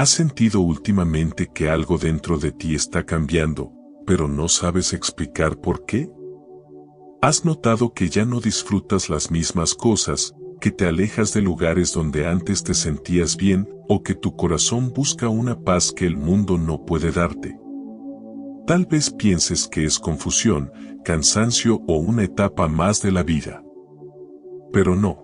¿Has sentido últimamente que algo dentro de ti está cambiando, pero no sabes explicar por qué? ¿Has notado que ya no disfrutas las mismas cosas, que te alejas de lugares donde antes te sentías bien, o que tu corazón busca una paz que el mundo no puede darte? Tal vez pienses que es confusión, cansancio o una etapa más de la vida. Pero no.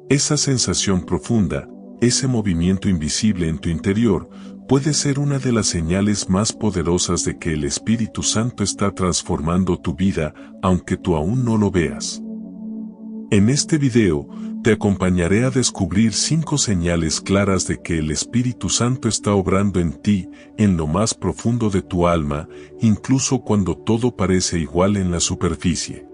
Esa sensación profunda, ese movimiento invisible en tu interior, puede ser una de las señales más poderosas de que el Espíritu Santo está transformando tu vida, aunque tú aún no lo veas. En este video, te acompañaré a descubrir 5 señales claras de que el Espíritu Santo está obrando en ti, en lo más profundo de tu alma, incluso cuando todo parece igual en la superficie.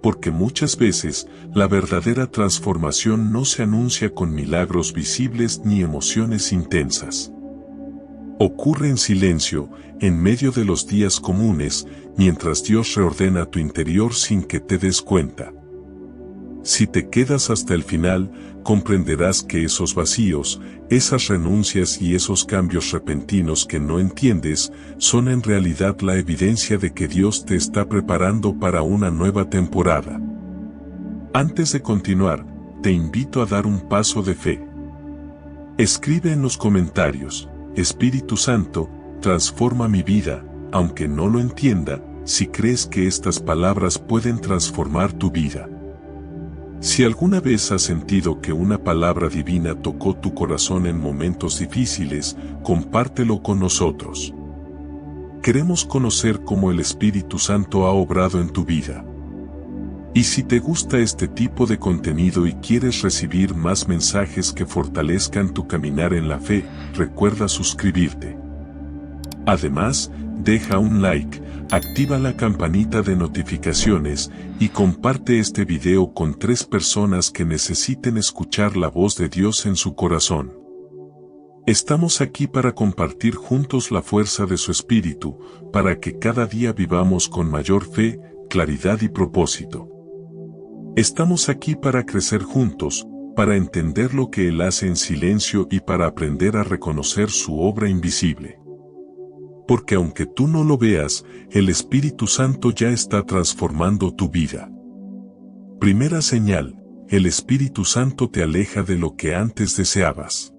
Porque muchas veces, la verdadera transformación no se anuncia con milagros visibles ni emociones intensas. Ocurre en silencio, en medio de los días comunes, mientras Dios reordena tu interior sin que te des cuenta. Si te quedas hasta el final, comprenderás que esos vacíos, esas renuncias y esos cambios repentinos que no entiendes, son en realidad la evidencia de que Dios te está preparando para una nueva temporada. Antes de continuar, te invito a dar un paso de fe. Escribe en los comentarios: Espíritu Santo, transforma mi vida, aunque no lo entienda, si crees que estas palabras pueden transformar tu vida. Si alguna vez has sentido que una palabra divina tocó tu corazón en momentos difíciles, compártelo con nosotros. Queremos conocer cómo el Espíritu Santo ha obrado en tu vida. Y si te gusta este tipo de contenido y quieres recibir más mensajes que fortalezcan tu caminar en la fe, recuerda suscribirte. Además, deja un like, activa la campanita de notificaciones y comparte este video con 3 personas que necesiten escuchar la voz de Dios en su corazón. Estamos aquí para compartir juntos la fuerza de su Espíritu, para que cada día vivamos con mayor fe, claridad y propósito. Estamos aquí para crecer juntos, para entender lo que Él hace en silencio y para aprender a reconocer su obra invisible. Porque aunque tú no lo veas, el Espíritu Santo ya está transformando tu vida. Primera señal: el Espíritu Santo te aleja de lo que antes deseabas.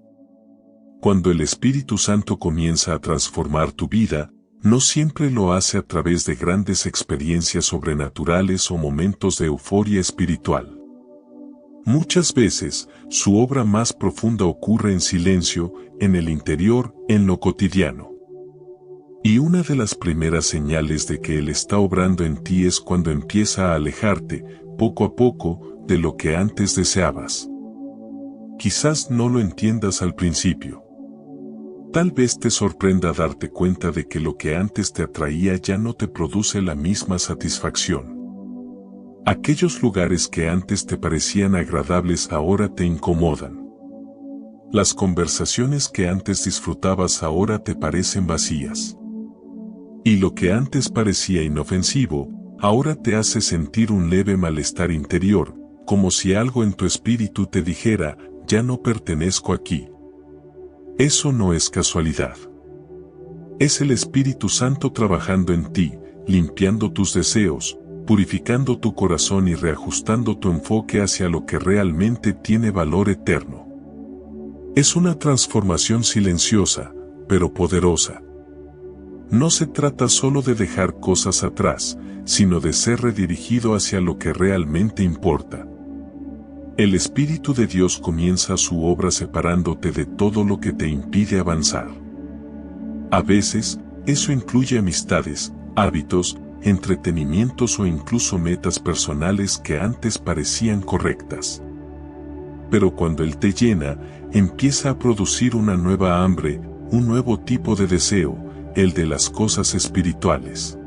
Cuando el Espíritu Santo comienza a transformar tu vida, no siempre lo hace a través de grandes experiencias sobrenaturales o momentos de euforia espiritual. Muchas veces, su obra más profunda ocurre en silencio, en el interior, en lo cotidiano. Y una de las primeras señales de que Él está obrando en ti es cuando empieza a alejarte, poco a poco, de lo que antes deseabas. Quizás no lo entiendas al principio. Tal vez te sorprenda darte cuenta de que lo que antes te atraía ya no te produce la misma satisfacción. Aquellos lugares que antes te parecían agradables ahora te incomodan. Las conversaciones que antes disfrutabas ahora te parecen vacías. Y lo que antes parecía inofensivo, ahora te hace sentir un leve malestar interior, como si algo en tu espíritu te dijera: ya no pertenezco aquí. Eso no es casualidad. Es el Espíritu Santo trabajando en ti, limpiando tus deseos, purificando tu corazón y reajustando tu enfoque hacia lo que realmente tiene valor eterno. Es una transformación silenciosa, pero poderosa. No se trata solo de dejar cosas atrás, sino de ser redirigido hacia lo que realmente importa. El Espíritu de Dios comienza su obra separándote de todo lo que te impide avanzar. A veces, eso incluye amistades, hábitos, entretenimientos o incluso metas personales que antes parecían correctas. Pero cuando Él te llena, empieza a producir una nueva hambre, un nuevo tipo de deseo, el de las cosas espirituales.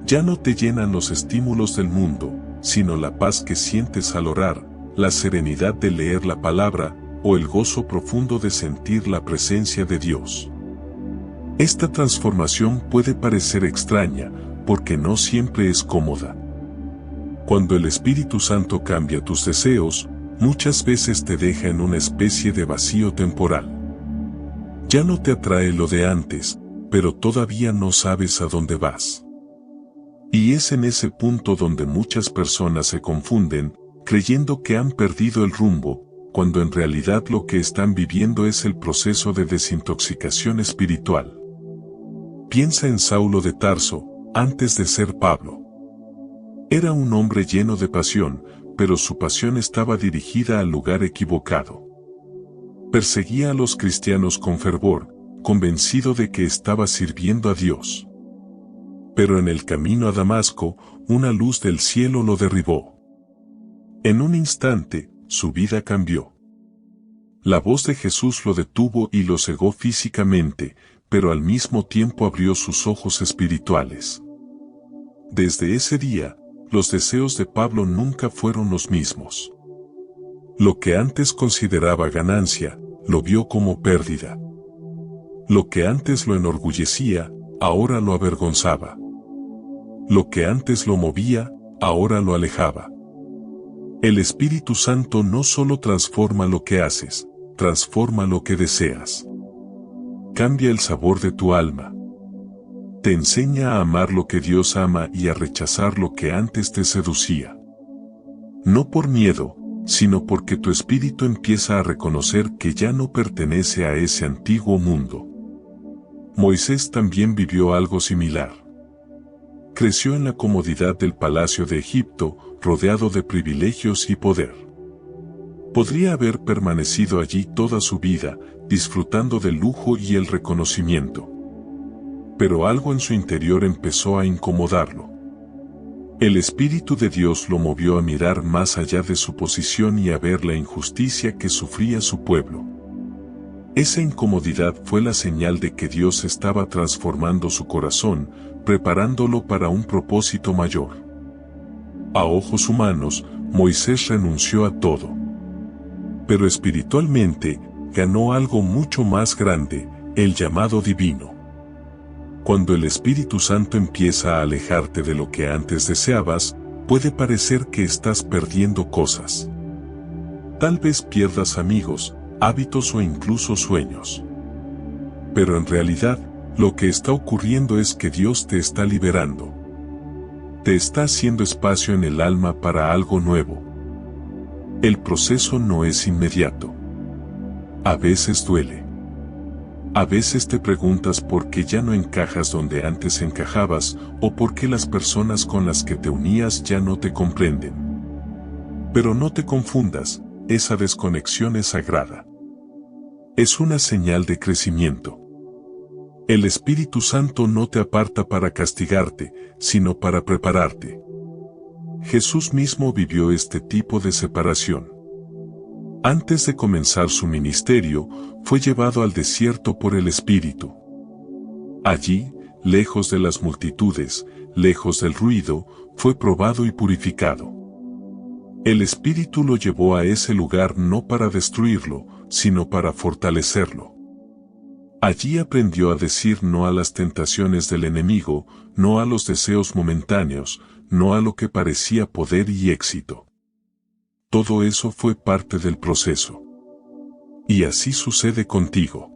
Ya no te llenan los estímulos del mundo, sino la paz que sientes al orar, la serenidad de leer la palabra, o el gozo profundo de sentir la presencia de Dios. Esta transformación puede parecer extraña, porque no siempre es cómoda. Cuando el Espíritu Santo cambia tus deseos, muchas veces te deja en una especie de vacío temporal. Ya no te atrae lo de antes, pero todavía no sabes a dónde vas. Y es en ese punto donde muchas personas se confunden, creyendo que han perdido el rumbo, cuando en realidad lo que están viviendo es el proceso de desintoxicación espiritual. Piensa en Saulo de Tarso, antes de ser Pablo. Era un hombre lleno de pasión, pero su pasión estaba dirigida al lugar equivocado. Perseguía a los cristianos con fervor, convencido de que estaba sirviendo a Dios. Pero en el camino a Damasco, una luz del cielo lo derribó. En un instante, su vida cambió. La voz de Jesús lo detuvo y lo cegó físicamente, pero al mismo tiempo abrió sus ojos espirituales. Desde ese día, los deseos de Pablo nunca fueron los mismos. Lo que antes consideraba ganancia, lo vio como pérdida. Lo que antes lo enorgullecía, ahora lo avergonzaba. Lo que antes lo movía, ahora lo alejaba. El Espíritu Santo no solo transforma lo que haces, transforma lo que deseas. Cambia el sabor de tu alma. Te enseña a amar lo que Dios ama y a rechazar lo que antes te seducía. No por miedo, sino porque tu espíritu empieza a reconocer que ya no pertenece a ese antiguo mundo. Moisés también vivió algo similar. Creció en la comodidad del palacio de Egipto, rodeado de privilegios y poder. Podría haber permanecido allí toda su vida, disfrutando del lujo y el reconocimiento. Pero algo en su interior empezó a incomodarlo. El Espíritu de Dios lo movió a mirar más allá de su posición y a ver la injusticia que sufría su pueblo. Esa incomodidad fue la señal de que Dios estaba transformando su corazón, preparándolo para un propósito mayor. A ojos humanos, Moisés renunció a todo. Pero espiritualmente, ganó algo mucho más grande, el llamado divino. Cuando el Espíritu Santo empieza a alejarte de lo que antes deseabas, puede parecer que estás perdiendo cosas. Tal vez pierdas amigos, hábitos o incluso sueños. Pero en realidad, lo que está ocurriendo es que Dios te está liberando. Te está haciendo espacio en el alma para algo nuevo. El proceso no es inmediato. A veces duele. A veces te preguntas por qué ya no encajas donde antes encajabas, o por qué las personas con las que te unías ya no te comprenden. Pero no te confundas, esa desconexión es sagrada. Es una señal de crecimiento. El Espíritu Santo no te aparta para castigarte, sino para prepararte. Jesús mismo vivió este tipo de separación. Antes de comenzar su ministerio, fue llevado al desierto por el Espíritu. Allí, lejos de las multitudes, lejos del ruido, fue probado y purificado. El Espíritu lo llevó a ese lugar no para destruirlo, sino para fortalecerlo. Allí aprendió a decir no a las tentaciones del enemigo, no a los deseos momentáneos, no a lo que parecía poder y éxito. Todo eso fue parte del proceso. Y así sucede contigo.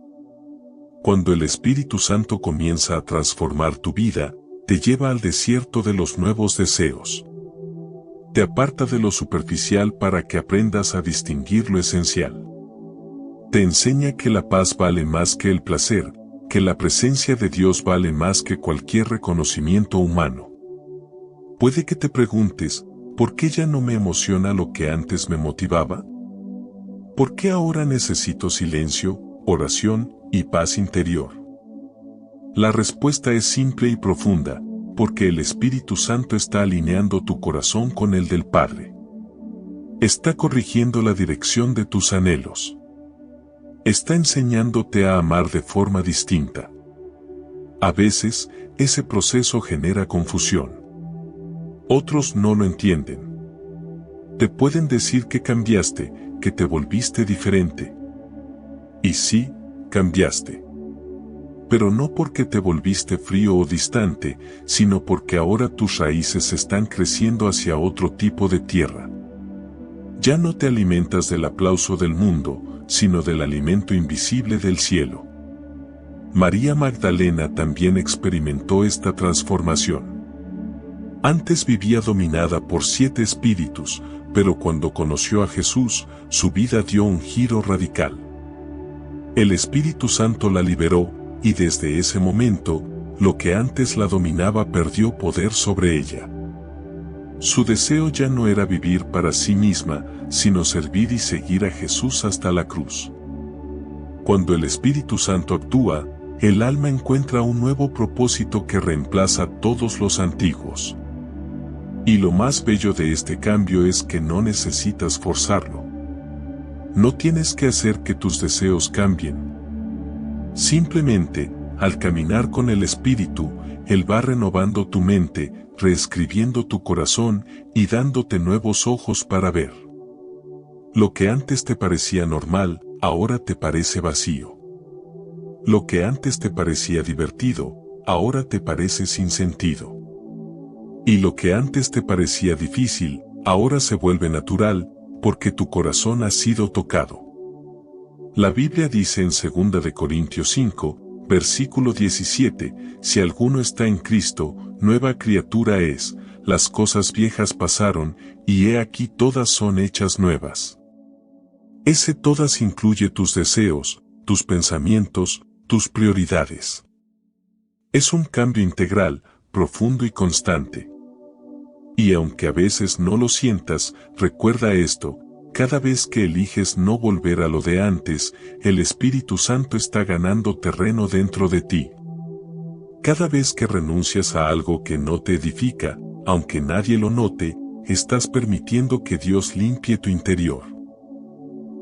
Cuando el Espíritu Santo comienza a transformar tu vida, te lleva al desierto de los nuevos deseos. Te aparta de lo superficial para que aprendas a distinguir lo esencial. Te enseña que la paz vale más que el placer, que la presencia de Dios vale más que cualquier reconocimiento humano. Puede que te preguntes, ¿por qué ya no me emociona lo que antes me motivaba? ¿Por qué ahora necesito silencio, oración y paz interior? La respuesta es simple y profunda, porque el Espíritu Santo está alineando tu corazón con el del Padre. Está corrigiendo la dirección de tus anhelos. Está enseñándote a amar de forma distinta. A veces, ese proceso genera confusión. Otros no lo entienden. Te pueden decir que cambiaste, que te volviste diferente. Y sí, cambiaste. Pero no porque te volviste frío o distante, sino porque ahora tus raíces están creciendo hacia otro tipo de tierra. Ya no te alimentas del aplauso del mundo, sino del alimento invisible del cielo. María Magdalena también experimentó esta transformación. Antes vivía dominada por 7 espíritus, pero cuando conoció a Jesús, su vida dio un giro radical. El Espíritu Santo la liberó, y desde ese momento, lo que antes la dominaba perdió poder sobre ella. Su deseo ya no era vivir para sí misma, sino servir y seguir a Jesús hasta la cruz. Cuando el Espíritu Santo actúa, el alma encuentra un nuevo propósito que reemplaza todos los antiguos. Y lo más bello de este cambio es que no necesitas forzarlo. No tienes que hacer que tus deseos cambien. Simplemente, al caminar con el Espíritu, Él va renovando tu mente, reescribiendo tu corazón y dándote nuevos ojos para ver. Lo que antes te parecía normal, ahora te parece vacío. Lo que antes te parecía divertido, ahora te parece sin sentido. Y lo que antes te parecía difícil, ahora se vuelve natural, porque tu corazón ha sido tocado. La Biblia dice en 2 de Corintios 5, versículo 17, si alguno está en Cristo, nueva criatura es, las cosas viejas pasaron, y he aquí todas son hechas nuevas. Ese todas incluye tus deseos, tus pensamientos, tus prioridades. Es un cambio integral, profundo y constante. Y aunque a veces no lo sientas, recuerda esto, cada vez que eliges no volver a lo de antes, el Espíritu Santo está ganando terreno dentro de ti. Cada vez que renuncias a algo que no te edifica, aunque nadie lo note, estás permitiendo que Dios limpie tu interior.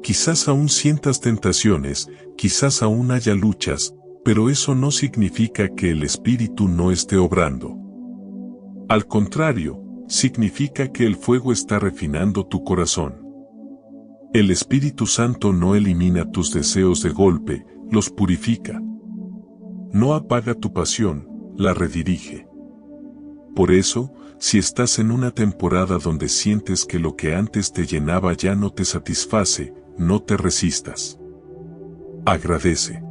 Quizás aún sientas tentaciones, quizás aún haya luchas, pero eso no significa que el Espíritu no esté obrando. Al contrario, significa que el fuego está refinando tu corazón. El Espíritu Santo no elimina tus deseos de golpe, los purifica. No apaga tu pasión, la redirige. Por eso, si estás en una temporada donde sientes que lo que antes te llenaba ya no te satisface, no te resistas. Agradece.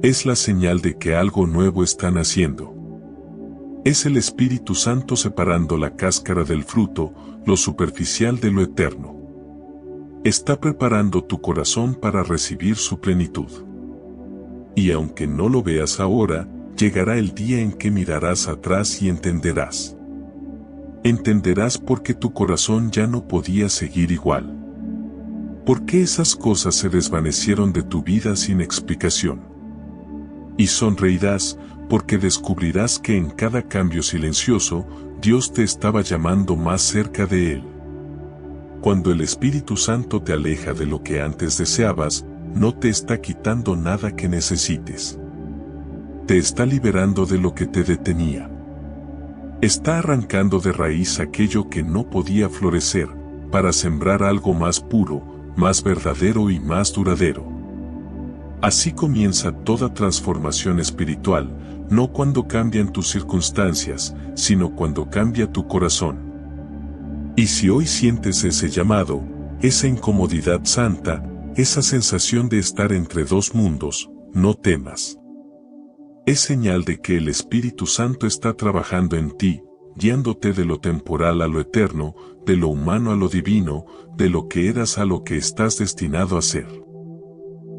Es la señal de que algo nuevo está naciendo. Es el Espíritu Santo separando la cáscara del fruto, lo superficial de lo eterno. Está preparando tu corazón para recibir su plenitud. Y aunque no lo veas ahora, llegará el día en que mirarás atrás y entenderás. Entenderás por qué tu corazón ya no podía seguir igual. ¿Por qué esas cosas se desvanecieron de tu vida sin explicación? Y sonreirás, porque descubrirás que en cada cambio silencioso, Dios te estaba llamando más cerca de Él. Cuando el Espíritu Santo te aleja de lo que antes deseabas, no te está quitando nada que necesites. Te está liberando de lo que te detenía. Está arrancando de raíz aquello que no podía florecer, para sembrar algo más puro, más verdadero y más duradero. Así comienza toda transformación espiritual, no cuando cambian tus circunstancias, sino cuando cambia tu corazón. Y si hoy sientes ese llamado, esa incomodidad santa, esa sensación de estar entre dos mundos, no temas. Es señal de que el Espíritu Santo está trabajando en ti, guiándote de lo temporal a lo eterno, de lo humano a lo divino, de lo que eras a lo que estás destinado a ser.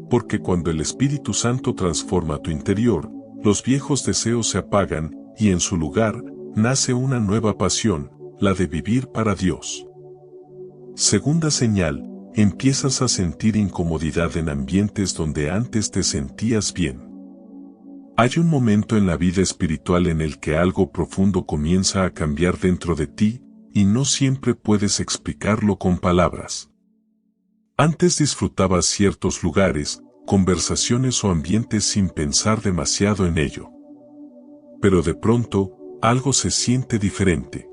Porque cuando el Espíritu Santo transforma tu interior, los viejos deseos se apagan, y en su lugar, nace una nueva pasión, la de vivir para Dios. Segunda señal, empiezas a sentir incomodidad en ambientes donde antes te sentías bien. Hay un momento en la vida espiritual en el que algo profundo comienza a cambiar dentro de ti, y no siempre puedes explicarlo con palabras. Antes disfrutabas ciertos lugares, conversaciones o ambientes sin pensar demasiado en ello. Pero de pronto, algo se siente diferente.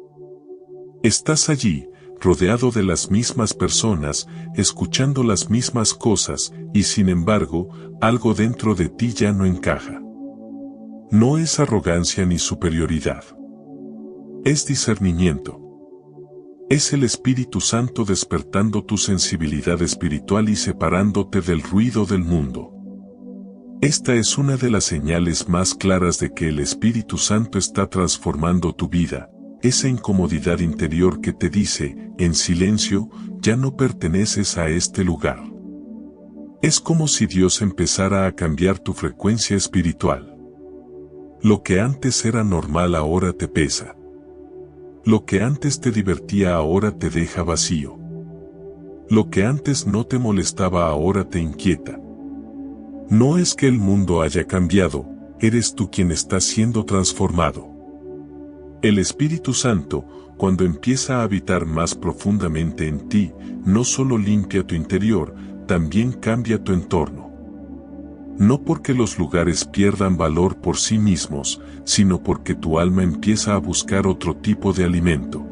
Estás allí, rodeado de las mismas personas, escuchando las mismas cosas, y sin embargo, algo dentro de ti ya no encaja. No es arrogancia ni superioridad. Es discernimiento. Es el Espíritu Santo despertando tu sensibilidad espiritual y separándote del ruido del mundo. Esta es una de las señales más claras de que el Espíritu Santo está transformando tu vida, esa incomodidad interior que te dice, en silencio, ya no perteneces a este lugar. Es como si Dios empezara a cambiar tu frecuencia espiritual. Lo que antes era normal ahora te pesa. Lo que antes te divertía ahora te deja vacío. Lo que antes no te molestaba ahora te inquieta. No es que el mundo haya cambiado, eres tú quien está siendo transformado. El Espíritu Santo, cuando empieza a habitar más profundamente en ti, no solo limpia tu interior, también cambia tu entorno. No porque los lugares pierdan valor por sí mismos, sino porque tu alma empieza a buscar otro tipo de alimento.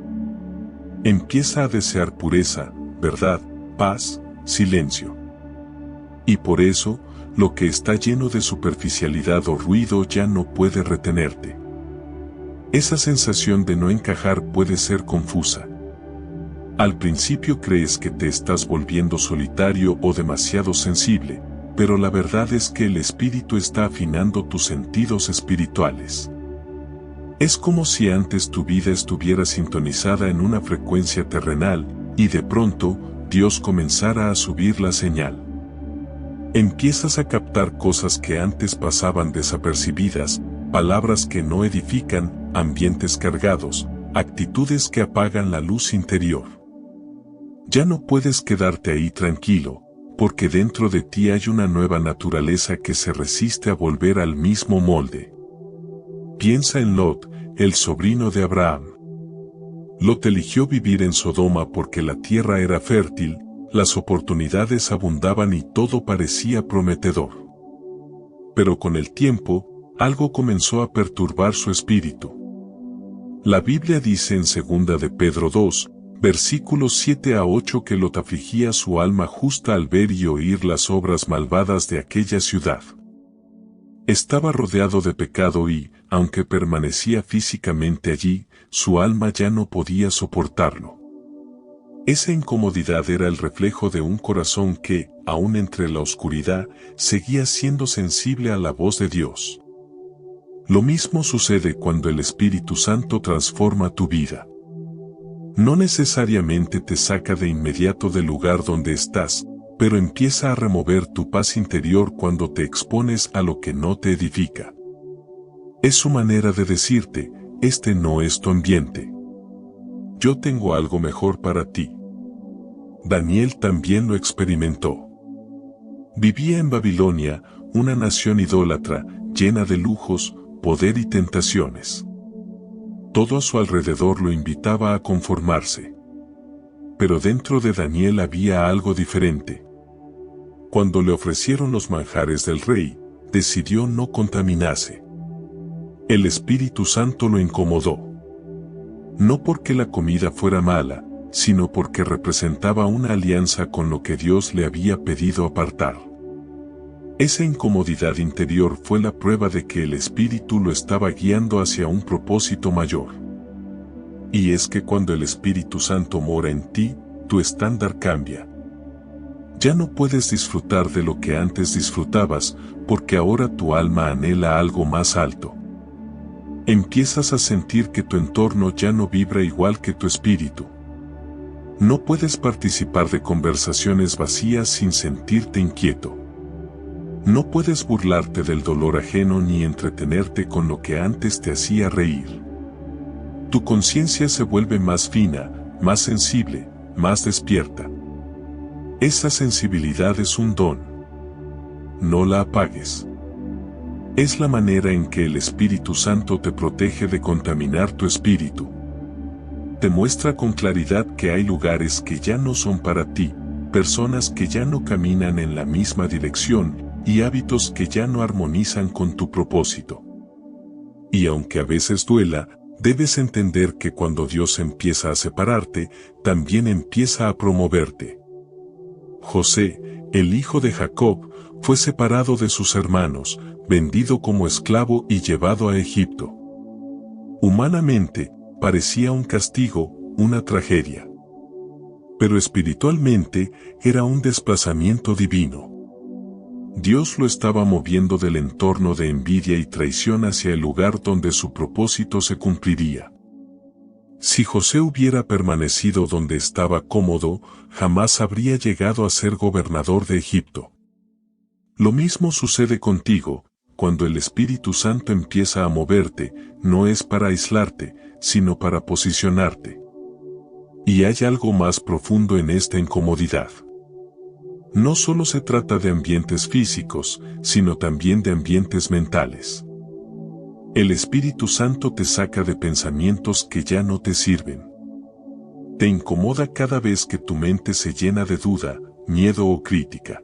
Empieza a desear pureza, verdad, paz, silencio. Y por eso, lo que está lleno de superficialidad o ruido ya no puede retenerte. Esa sensación de no encajar puede ser confusa. Al principio crees que te estás volviendo solitario o demasiado sensible, pero la verdad es que el Espíritu está afinando tus sentidos espirituales. Es como si antes tu vida estuviera sintonizada en una frecuencia terrenal, y de pronto, Dios comenzara a subir la señal. Empiezas a captar cosas que antes pasaban desapercibidas, palabras que no edifican, ambientes cargados, actitudes que apagan la luz interior. Ya no puedes quedarte ahí tranquilo, porque dentro de ti hay una nueva naturaleza que se resiste a volver al mismo molde. Piensa en Lot, el sobrino de Abraham. Lot eligió vivir en Sodoma porque la tierra era fértil, las oportunidades abundaban y todo parecía prometedor. Pero con el tiempo, algo comenzó a perturbar su espíritu. La Biblia dice en 2 de Pedro 2, versículos 7 a 8 que Lot afligía su alma justa al ver y oír las obras malvadas de aquella ciudad. Estaba rodeado de pecado y, aunque permanecía físicamente allí, su alma ya no podía soportarlo. Esa incomodidad era el reflejo de un corazón que, aun entre la oscuridad, seguía siendo sensible a la voz de Dios. Lo mismo sucede cuando el Espíritu Santo transforma tu vida. No necesariamente te saca de inmediato del lugar donde estás, pero empieza a remover tu paz interior cuando te expones a lo que no te edifica. Es su manera de decirte, este no es tu ambiente. Yo tengo algo mejor para ti. Daniel también lo experimentó. Vivía en Babilonia, una nación idólatra, llena de lujos, poder y tentaciones. Todo a su alrededor lo invitaba a conformarse. Pero dentro de Daniel había algo diferente. Cuando le ofrecieron los manjares del rey, decidió no contaminarse. El Espíritu Santo lo incomodó. No porque la comida fuera mala, sino porque representaba una alianza con lo que Dios le había pedido apartar. Esa incomodidad interior fue la prueba de que el Espíritu lo estaba guiando hacia un propósito mayor. Y es que cuando el Espíritu Santo mora en ti, tu estándar cambia. Ya no puedes disfrutar de lo que antes disfrutabas, porque ahora tu alma anhela algo más alto. Empiezas a sentir que tu entorno ya no vibra igual que tu espíritu. No puedes participar de conversaciones vacías sin sentirte inquieto. No puedes burlarte del dolor ajeno ni entretenerte con lo que antes te hacía reír. Tu conciencia se vuelve más fina, más sensible, más despierta. Esa sensibilidad es un don. No la apagues. Es la manera en que el Espíritu Santo te protege de contaminar tu espíritu. Te muestra con claridad que hay lugares que ya no son para ti, personas que ya no caminan en la misma dirección, y hábitos que ya no armonizan con tu propósito. Y aunque a veces duela, debes entender que cuando Dios empieza a separarte, también empieza a promoverte. José, el hijo de Jacob, fue separado de sus hermanos, vendido como esclavo y llevado a Egipto. Humanamente, parecía un castigo, una tragedia. Pero espiritualmente, era un desplazamiento divino. Dios lo estaba moviendo del entorno de envidia y traición hacia el lugar donde su propósito se cumpliría. Si José hubiera permanecido donde estaba cómodo, jamás habría llegado a ser gobernador de Egipto. Lo mismo sucede contigo, cuando el Espíritu Santo empieza a moverte, no es para aislarte, sino para posicionarte. Y hay algo más profundo en esta incomodidad. No solo se trata de ambientes físicos, sino también de ambientes mentales. El Espíritu Santo te saca de pensamientos que ya no te sirven. Te incomoda cada vez que tu mente se llena de duda, miedo o crítica.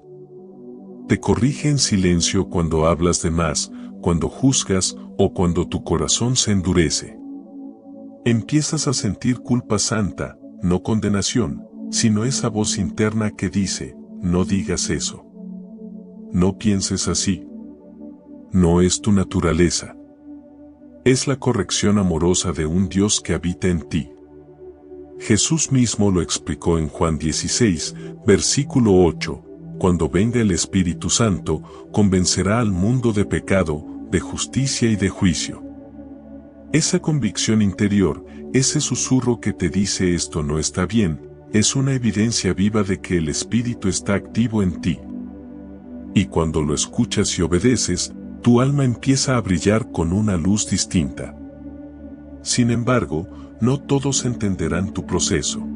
Te corrige en silencio cuando hablas de más, cuando juzgas o cuando tu corazón se endurece. Empiezas a sentir culpa santa, no condenación, sino esa voz interna que dice, no digas eso. No pienses así. No es tu naturaleza. Es la corrección amorosa de un Dios que habita en ti. Jesús mismo lo explicó en Juan 16, versículo 8, cuando venga el Espíritu Santo, convencerá al mundo de pecado, de justicia y de juicio. Esa convicción interior, ese susurro que te dice esto no está bien, es una evidencia viva de que el Espíritu está activo en ti. Y cuando lo escuchas y obedeces, tu alma empieza a brillar con una luz distinta. Sin embargo, no todos entenderán tu proceso.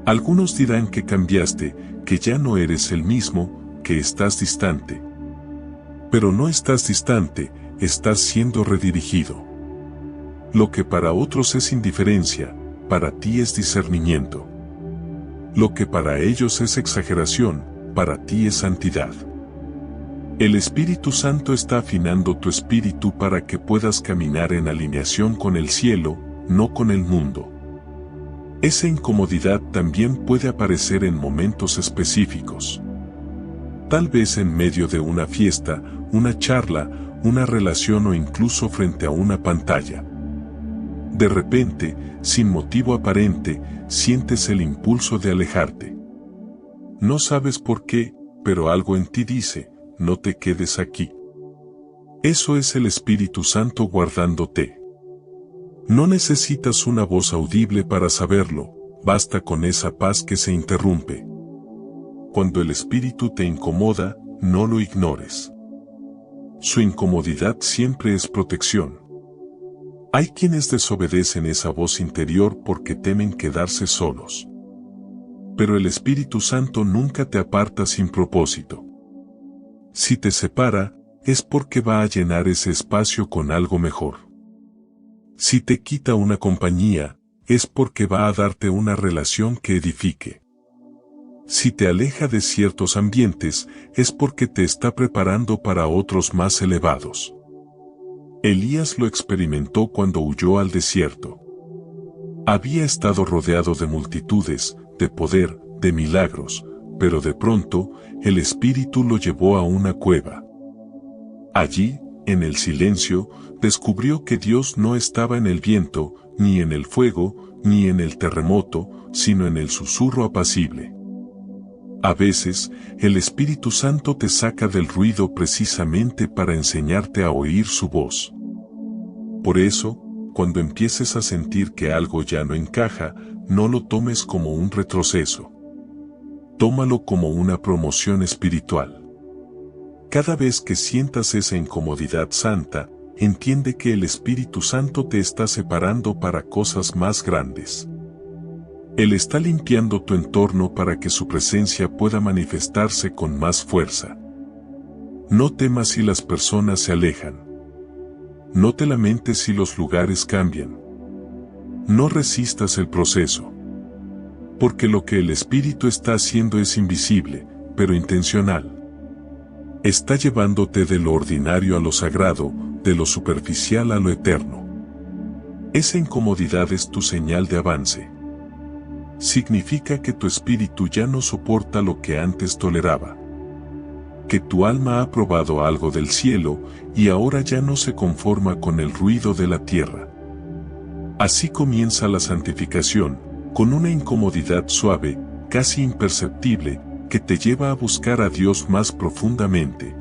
Algunos dirán que cambiaste, que ya no eres el mismo, que estás distante. Pero no estás distante, estás siendo redirigido. Lo que para otros es indiferencia, para ti es discernimiento. Lo que para ellos es exageración, para ti es santidad. El Espíritu Santo está afinando tu espíritu para que puedas caminar en alineación con el cielo, no con el mundo. Esa incomodidad también puede aparecer en momentos específicos. Tal vez en medio de una fiesta, una charla, una relación o incluso frente a una pantalla. De repente, sin motivo aparente, sientes el impulso de alejarte. No sabes por qué, pero algo en ti dice, no te quedes aquí. Eso es el Espíritu Santo guardándote. No necesitas una voz audible para saberlo, basta con esa paz que se interrumpe. Cuando el Espíritu te incomoda, no lo ignores. Su incomodidad siempre es protección. Hay quienes desobedecen esa voz interior porque temen quedarse solos. Pero el Espíritu Santo nunca te aparta sin propósito. Si te separa, es porque va a llenar ese espacio con algo mejor. Si te quita una compañía, es porque va a darte una relación que edifique. Si te aleja de ciertos ambientes, es porque te está preparando para otros más elevados. Elías lo experimentó cuando huyó al desierto. Había estado rodeado de multitudes, de poder, de milagros, pero de pronto, el Espíritu lo llevó a una cueva. Allí, en el silencio, descubrió que Dios no estaba en el viento, ni en el fuego, ni en el terremoto, sino en el susurro apacible. A veces, el Espíritu Santo te saca del ruido precisamente para enseñarte a oír su voz. Por eso, cuando empieces a sentir que algo ya no encaja, no lo tomes como un retroceso. Tómalo como una promoción espiritual. Cada vez que sientas esa incomodidad santa, entiende que el Espíritu Santo te está separando para cosas más grandes. Él está limpiando tu entorno para que su presencia pueda manifestarse con más fuerza. No temas si las personas se alejan. No te lamentes si los lugares cambian. No resistas el proceso. Porque lo que el Espíritu está haciendo es invisible, pero intencional. Está llevándote de lo ordinario a lo sagrado, de lo superficial a lo eterno. Esa incomodidad es tu señal de avance. Significa que tu espíritu ya no soporta lo que antes toleraba. Que tu alma ha probado algo del cielo y ahora ya no se conforma con el ruido de la tierra. Así comienza la santificación, con una incomodidad suave, casi imperceptible, que te lleva a buscar a Dios más profundamente.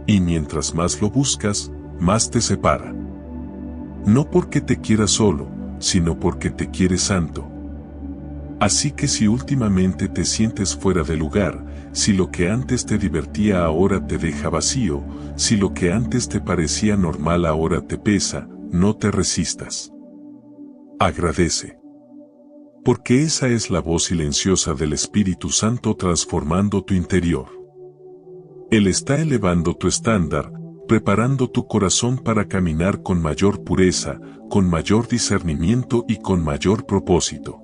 Y mientras más lo buscas, más te separa. No porque te quiera solo, sino porque te quiere santo. Así que si últimamente te sientes fuera de lugar, si lo que antes te divertía ahora te deja vacío, si lo que antes te parecía normal ahora te pesa, no te resistas. Agradece. Porque esa es la voz silenciosa del Espíritu Santo transformando tu interior. Él está elevando tu estándar, preparando tu corazón para caminar con mayor pureza, con mayor discernimiento y con mayor propósito.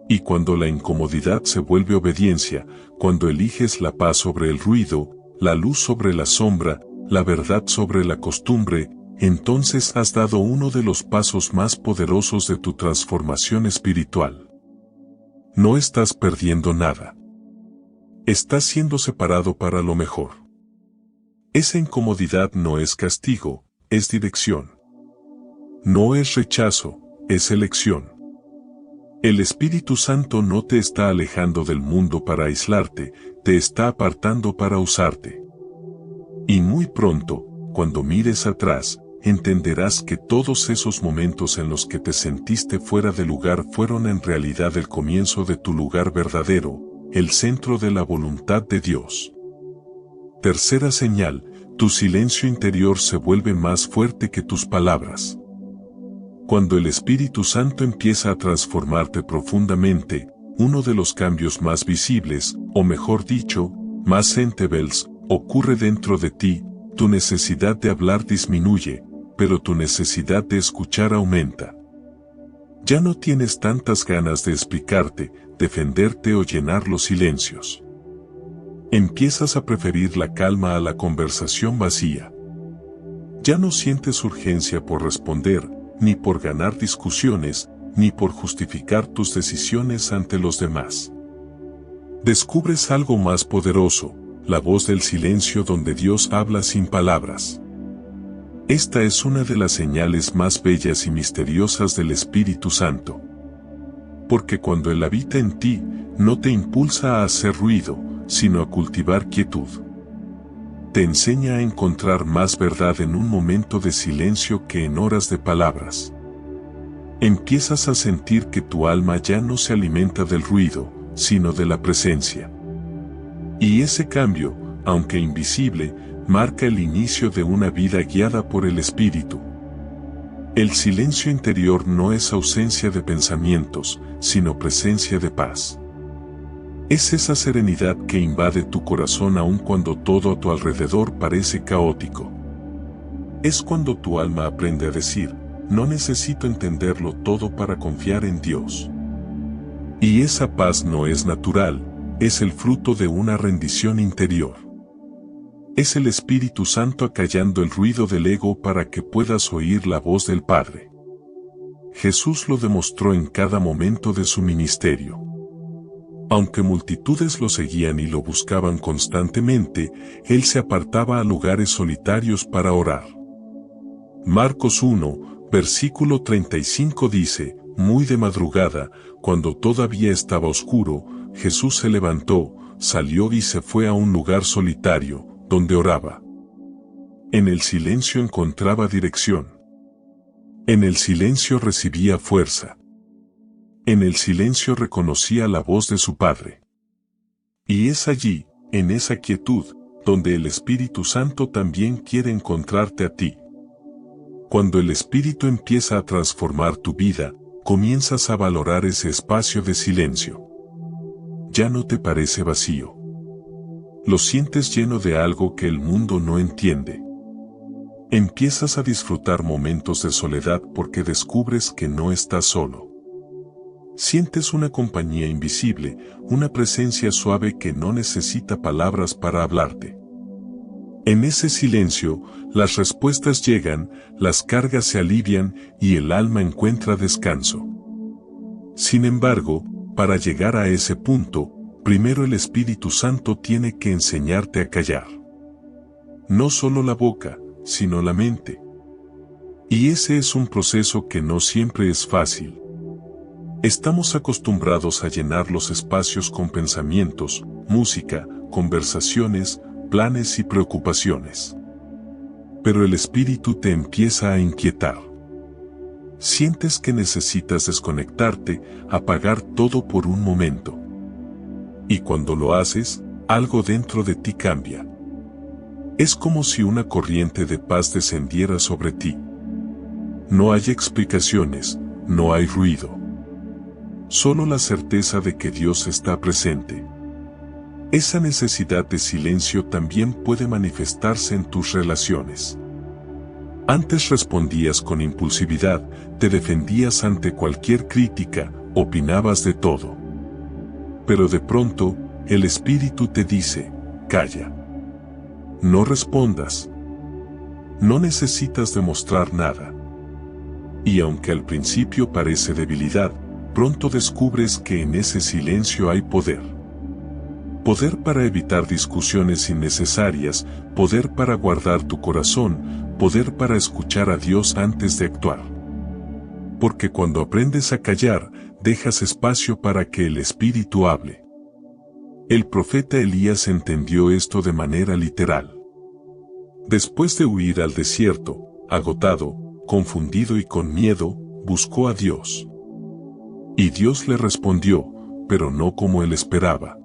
Y cuando la incomodidad se vuelve obediencia, cuando eliges la paz sobre el ruido, la luz sobre la sombra, la verdad sobre la costumbre, entonces has dado uno de los pasos más poderosos de tu transformación espiritual. No estás perdiendo nada. Estás siendo separado para lo mejor. Esa incomodidad no es castigo, es dirección. No es rechazo, es elección. El Espíritu Santo no te está alejando del mundo para aislarte, te está apartando para usarte. Y muy pronto, cuando mires atrás, entenderás que todos esos momentos en los que te sentiste fuera de lugar fueron en realidad el comienzo de tu lugar verdadero, el centro de la voluntad de Dios. Tercera señal, tu silencio interior se vuelve más fuerte que tus palabras. Cuando el Espíritu Santo empieza a transformarte profundamente, uno de los cambios más visibles, o mejor dicho, más sensibles, ocurre dentro de ti. Tu necesidad de hablar disminuye, pero tu necesidad de escuchar aumenta. Ya no tienes tantas ganas de explicarte, defenderte o llenar los silencios. Empiezas a preferir la calma a la conversación vacía. Ya no sientes urgencia por responder, ni por ganar discusiones, ni por justificar tus decisiones ante los demás. Descubres algo más poderoso, la voz del silencio donde Dios habla sin palabras. Esta es una de las señales más bellas y misteriosas del Espíritu Santo. Porque cuando Él habita en ti, no te impulsa a hacer ruido, sino a cultivar quietud. Te enseña a encontrar más verdad en un momento de silencio que en horas de palabras. Empiezas a sentir que tu alma ya no se alimenta del ruido, sino de la presencia. Y ese cambio, aunque invisible, marca el inicio de una vida guiada por el Espíritu. El silencio interior no es ausencia de pensamientos, sino presencia de paz. Es esa serenidad que invade tu corazón aun cuando todo a tu alrededor parece caótico. Es cuando tu alma aprende a decir, no necesito entenderlo todo para confiar en Dios. Y esa paz no es natural, es el fruto de una rendición interior. Es el Espíritu Santo acallando el ruido del ego para que puedas oír la voz del Padre. Jesús lo demostró en cada momento de su ministerio. Aunque multitudes lo seguían y lo buscaban constantemente, Él se apartaba a lugares solitarios para orar. Marcos 1, versículo 35 dice, muy de madrugada, cuando todavía estaba oscuro, Jesús se levantó, salió y se fue a un lugar solitario, donde oraba. En el silencio encontraba dirección. En el silencio recibía fuerza. En el silencio reconocía la voz de su Padre. Y es allí, en esa quietud, donde el Espíritu Santo también quiere encontrarte a ti. Cuando el Espíritu empieza a transformar tu vida, comienzas a valorar ese espacio de silencio. Ya no te parece vacío. Lo sientes lleno de algo que el mundo no entiende. Empiezas a disfrutar momentos de soledad porque descubres que no estás solo. Sientes una compañía invisible, una presencia suave que no necesita palabras para hablarte. En ese silencio, las respuestas llegan, las cargas se alivian y el alma encuentra descanso. Sin embargo, para llegar a ese punto, primero el Espíritu Santo tiene que enseñarte a callar. No solo la boca, sino la mente. Y ese es un proceso que no siempre es fácil. Estamos acostumbrados a llenar los espacios con pensamientos, música, conversaciones, planes y preocupaciones. Pero el espíritu te empieza a inquietar. Sientes que necesitas desconectarte, apagar todo por un momento. Y cuando lo haces, algo dentro de ti cambia. Es como si una corriente de paz descendiera sobre ti. No hay explicaciones, no hay ruido. Solo la certeza de que Dios está presente. Esa necesidad de silencio también puede manifestarse en tus relaciones. Antes respondías con impulsividad, te defendías ante cualquier crítica, opinabas de todo. Pero de pronto, el Espíritu te dice, calla. No respondas. No necesitas demostrar nada. Y aunque al principio parece debilidad, pronto descubres que en ese silencio hay poder. Poder para evitar discusiones innecesarias, poder para guardar tu corazón, poder para escuchar a Dios antes de actuar. Porque cuando aprendes a callar, dejas espacio para que el Espíritu hable. El profeta Elías entendió esto de manera literal. Después de huir al desierto, agotado, confundido y con miedo, buscó a Dios. Y Dios le respondió, pero no como él esperaba.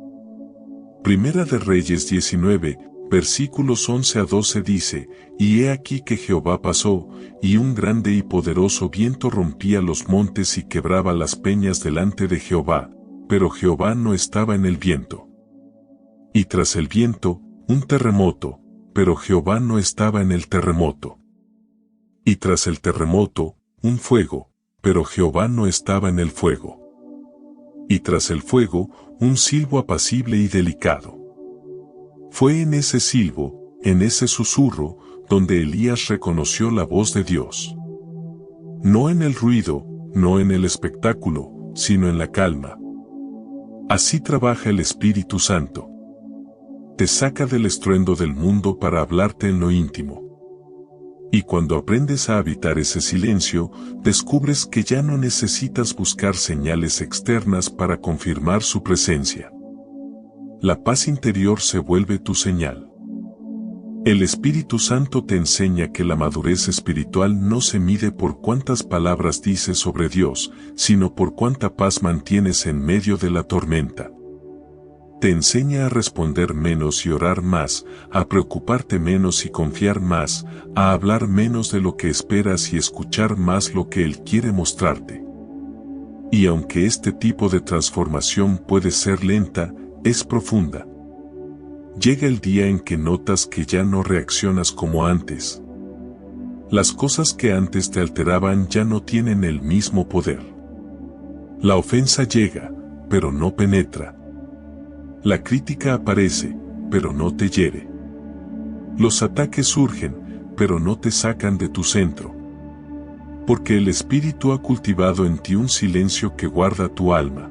Primera de Reyes 19, versículos 11 a 12 dice, y he aquí que Jehová pasó, y un grande y poderoso viento rompía los montes y quebraba las peñas delante de Jehová, pero Jehová no estaba en el viento. Y tras el viento, un terremoto, pero Jehová no estaba en el terremoto. Y tras el terremoto, un fuego, pero Jehová no estaba en el fuego. Y tras el fuego, un silbo apacible y delicado. Fue en ese silbo, en ese susurro, donde Elías reconoció la voz de Dios. No en el ruido, no en el espectáculo, sino en la calma. Así trabaja el Espíritu Santo. Te saca del estruendo del mundo para hablarte en lo íntimo. Y cuando aprendes a habitar ese silencio, descubres que ya no necesitas buscar señales externas para confirmar su presencia. La paz interior se vuelve tu señal. El Espíritu Santo te enseña que la madurez espiritual no se mide por cuántas palabras dices sobre Dios, sino por cuánta paz mantienes en medio de la tormenta. Te enseña a responder menos y orar más, a preocuparte menos y confiar más, a hablar menos de lo que esperas y escuchar más lo que Él quiere mostrarte. Y aunque este tipo de transformación puede ser lenta, es profunda. Llega el día en que notas que ya no reaccionas como antes. Las cosas que antes te alteraban ya no tienen el mismo poder. La ofensa llega, pero no penetra. La crítica aparece, pero no te hiere. Los ataques surgen, pero no te sacan de tu centro. Porque el Espíritu ha cultivado en ti un silencio que guarda tu alma.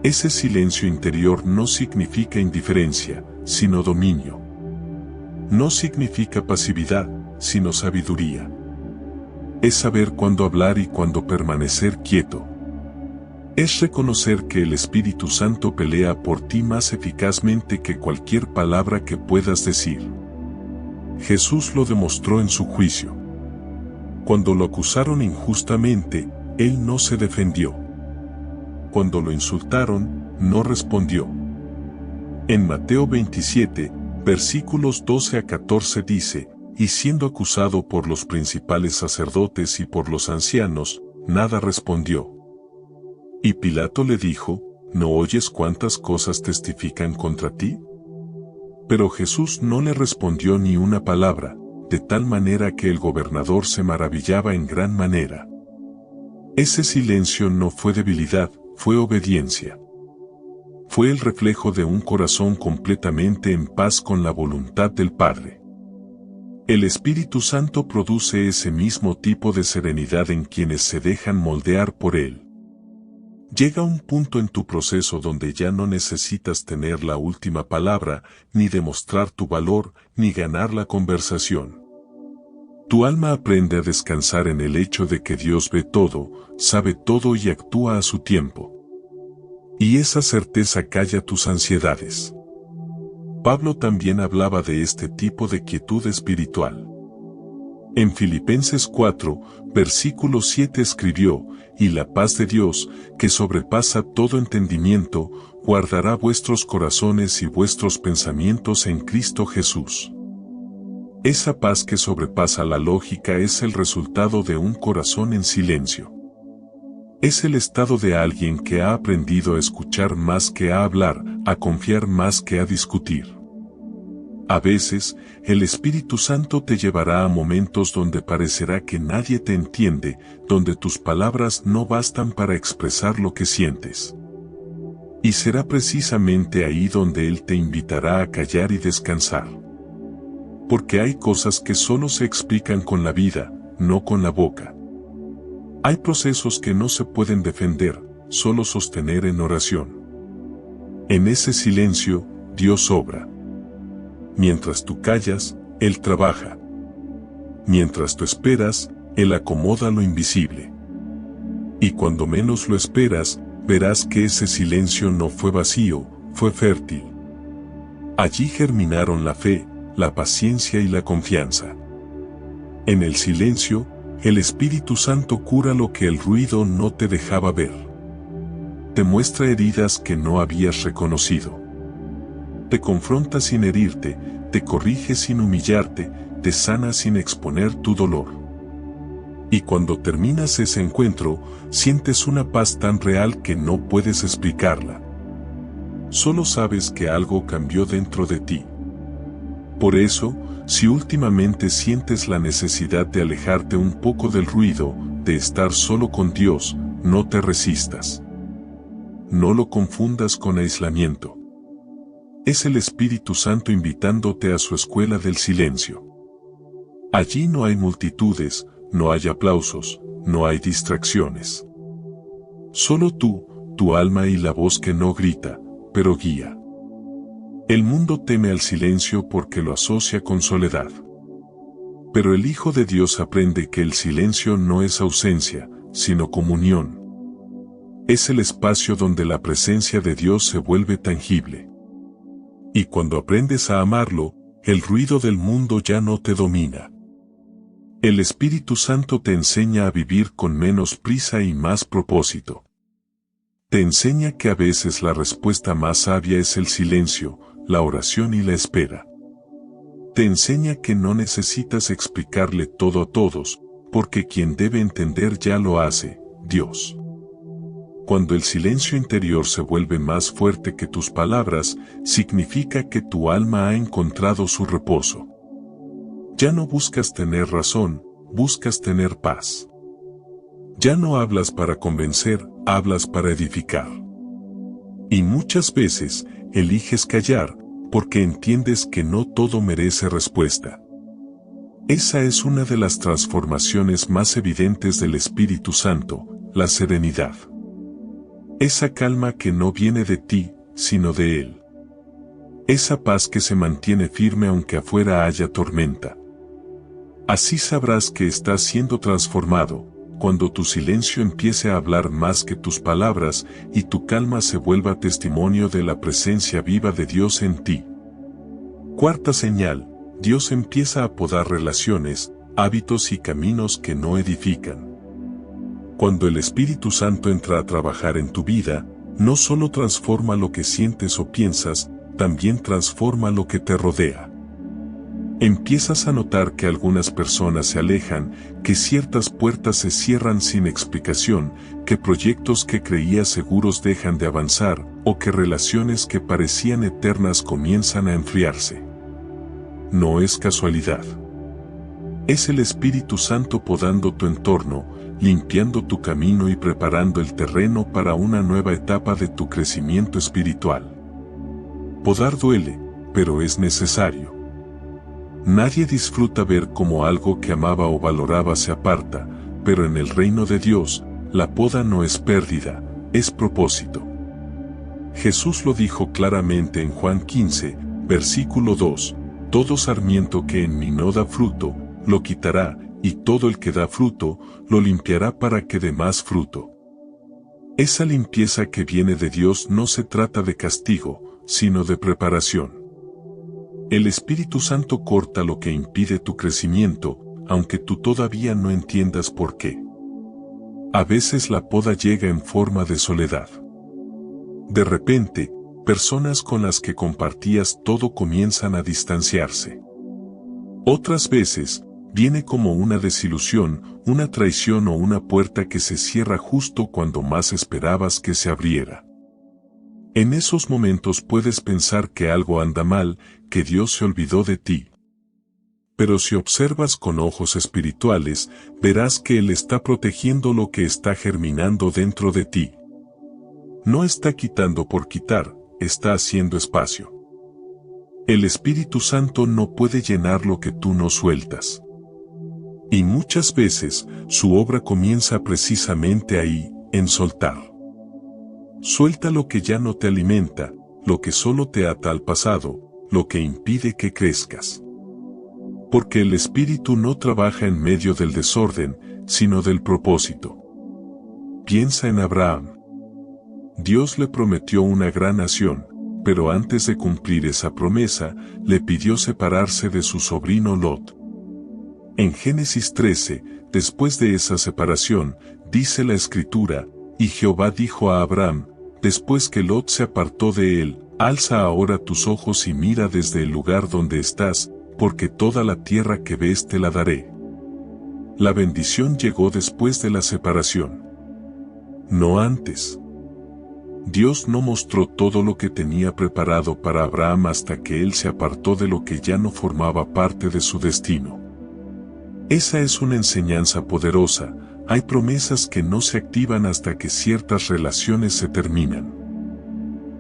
Ese silencio interior no significa indiferencia, sino dominio. No significa pasividad, sino sabiduría. Es saber cuándo hablar y cuándo permanecer quieto. Es reconocer que el Espíritu Santo pelea por ti más eficazmente que cualquier palabra que puedas decir. Jesús lo demostró en su juicio. Cuando lo acusaron injustamente, Él no se defendió. Cuando lo insultaron, no respondió. En Mateo 27, versículos 12 a 14 dice, y siendo acusado por los principales sacerdotes y por los ancianos, nada respondió. Y Pilato le dijo, ¿no oyes cuántas cosas testifican contra ti? Pero Jesús no le respondió ni una palabra, de tal manera que el gobernador se maravillaba en gran manera. Ese silencio no fue debilidad, fue obediencia. Fue el reflejo de un corazón completamente en paz con la voluntad del Padre. El Espíritu Santo produce ese mismo tipo de serenidad en quienes se dejan moldear por Él. Llega un punto en tu proceso donde ya no necesitas tener la última palabra, ni demostrar tu valor, ni ganar la conversación. Tu alma aprende a descansar en el hecho de que Dios ve todo, sabe todo y actúa a su tiempo. Y esa certeza calla tus ansiedades. Pablo también hablaba de este tipo de quietud espiritual. En Filipenses 4, versículo 7 escribió, y la paz de Dios, que sobrepasa todo entendimiento, guardará vuestros corazones y vuestros pensamientos en Cristo Jesús. Esa paz que sobrepasa la lógica es el resultado de un corazón en silencio. Es el estado de alguien que ha aprendido a escuchar más que a hablar, a confiar más que a discutir. A veces, el Espíritu Santo te llevará a momentos donde parecerá que nadie te entiende, donde tus palabras no bastan para expresar lo que sientes. Y será precisamente ahí donde Él te invitará a callar y descansar. Porque hay cosas que solo se explican con la vida, no con la boca. Hay procesos que no se pueden defender, solo sostener en oración. En ese silencio, Dios obra. Mientras tú callas, Él trabaja. Mientras tú esperas, Él acomoda lo invisible. Y cuando menos lo esperas, verás que ese silencio no fue vacío, fue fértil. Allí germinaron la fe, la paciencia y la confianza. En el silencio, el Espíritu Santo cura lo que el ruido no te dejaba ver. Te muestra heridas que no habías reconocido. Te confronta sin herirte, te corrige sin humillarte, te sana sin exponer tu dolor. Y cuando terminas ese encuentro, sientes una paz tan real que no puedes explicarla. Solo sabes que algo cambió dentro de ti. Por eso, si últimamente sientes la necesidad de alejarte un poco del ruido, de estar solo con Dios, no te resistas. No lo confundas con aislamiento. Es el Espíritu Santo invitándote a su escuela del silencio. Allí no hay multitudes, no hay aplausos, no hay distracciones. Solo tú, tu alma y la voz que no grita, pero guía. El mundo teme al silencio porque lo asocia con soledad. Pero el Hijo de Dios aprende que el silencio no es ausencia, sino comunión. Es el espacio donde la presencia de Dios se vuelve tangible. Y cuando aprendes a amarlo, el ruido del mundo ya no te domina. El Espíritu Santo te enseña a vivir con menos prisa y más propósito. Te enseña que a veces la respuesta más sabia es el silencio, la oración y la espera. Te enseña que no necesitas explicarle todo a todos, porque quien debe entender ya lo hace, Dios. Cuando el silencio interior se vuelve más fuerte que tus palabras, significa que tu alma ha encontrado su reposo. Ya no buscas tener razón, buscas tener paz. Ya no hablas para convencer, hablas para edificar. Y muchas veces, eliges callar, porque entiendes que no todo merece respuesta. Esa es una de las transformaciones más evidentes del Espíritu Santo, la serenidad. Esa calma que no viene de ti, sino de Él. Esa paz que se mantiene firme aunque afuera haya tormenta. Así sabrás que estás siendo transformado, cuando tu silencio empiece a hablar más que tus palabras y tu calma se vuelva testimonio de la presencia viva de Dios en ti. Cuarta señal, Dios empieza a podar relaciones, hábitos y caminos que no edifican. Cuando el Espíritu Santo entra a trabajar en tu vida, no solo transforma lo que sientes o piensas, también transforma lo que te rodea. Empiezas a notar que algunas personas se alejan, que ciertas puertas se cierran sin explicación, que proyectos que creías seguros dejan de avanzar, o que relaciones que parecían eternas comienzan a enfriarse. No es casualidad. Es el Espíritu Santo podando tu entorno, limpiando tu camino y preparando el terreno para una nueva etapa de tu crecimiento espiritual. Podar duele, pero es necesario. Nadie disfruta ver cómo algo que amaba o valoraba se aparta, pero en el reino de Dios, la poda no es pérdida, es propósito. Jesús lo dijo claramente en Juan 15, versículo 2, todo sarmiento que en mí no da fruto, lo quitará, y todo el que da fruto, lo limpiará para que dé más fruto. Esa limpieza que viene de Dios no se trata de castigo, sino de preparación. El Espíritu Santo corta lo que impide tu crecimiento, aunque tú todavía no entiendas por qué. A veces la poda llega en forma de soledad. De repente, personas con las que compartías todo comienzan a distanciarse. Otras veces, viene como una desilusión, una traición o una puerta que se cierra justo cuando más esperabas que se abriera. En esos momentos puedes pensar que algo anda mal, que Dios se olvidó de ti. Pero si observas con ojos espirituales, verás que Él está protegiendo lo que está germinando dentro de ti. No está quitando por quitar, está haciendo espacio. El Espíritu Santo no puede llenar lo que tú no sueltas. Y muchas veces, su obra comienza precisamente ahí, en soltar. Suelta lo que ya no te alimenta, lo que solo te ata al pasado, lo que impide que crezcas. Porque el Espíritu no trabaja en medio del desorden, sino del propósito. Piensa en Abraham. Dios le prometió una gran nación, pero antes de cumplir esa promesa, le pidió separarse de su sobrino Lot. En Génesis 13, después de esa separación, dice la Escritura, y Jehová dijo a Abraham, después que Lot se apartó de él, alza ahora tus ojos y mira desde el lugar donde estás, porque toda la tierra que ves te la daré. La bendición llegó después de la separación, no antes. Dios no mostró todo lo que tenía preparado para Abraham hasta que él se apartó de lo que ya no formaba parte de su destino. Esa es una enseñanza poderosa. Hay promesas que no se activan hasta que ciertas relaciones se terminan.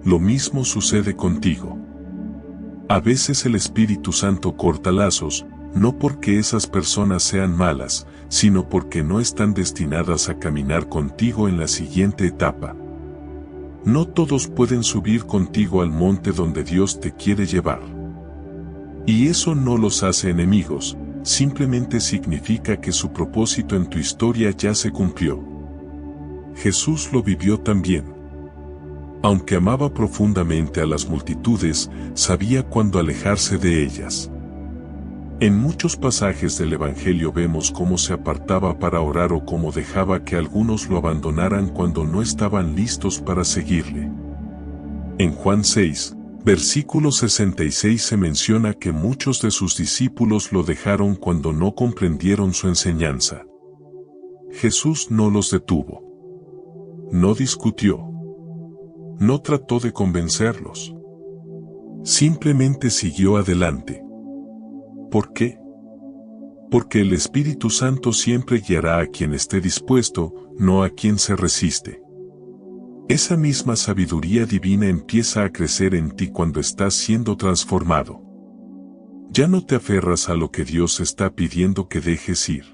Lo mismo sucede contigo. A veces el Espíritu Santo corta lazos, no porque esas personas sean malas, sino porque no están destinadas a caminar contigo en la siguiente etapa. No todos pueden subir contigo al monte donde Dios te quiere llevar. Y eso no los hace enemigos, simplemente significa que su propósito en tu historia ya se cumplió. Jesús lo vivió también. Aunque amaba profundamente a las multitudes, sabía cuándo alejarse de ellas. En muchos pasajes del Evangelio vemos cómo se apartaba para orar o cómo dejaba que algunos lo abandonaran cuando no estaban listos para seguirle. En Juan 6, versículo 66 se menciona que muchos de sus discípulos lo dejaron cuando no comprendieron su enseñanza. Jesús no los detuvo. No discutió. No trató de convencerlos. Simplemente siguió adelante. ¿Por qué? Porque el Espíritu Santo siempre guiará a quien esté dispuesto, no a quien se resiste. Esa misma sabiduría divina empieza a crecer en ti cuando estás siendo transformado. Ya no te aferras a lo que Dios está pidiendo que dejes ir.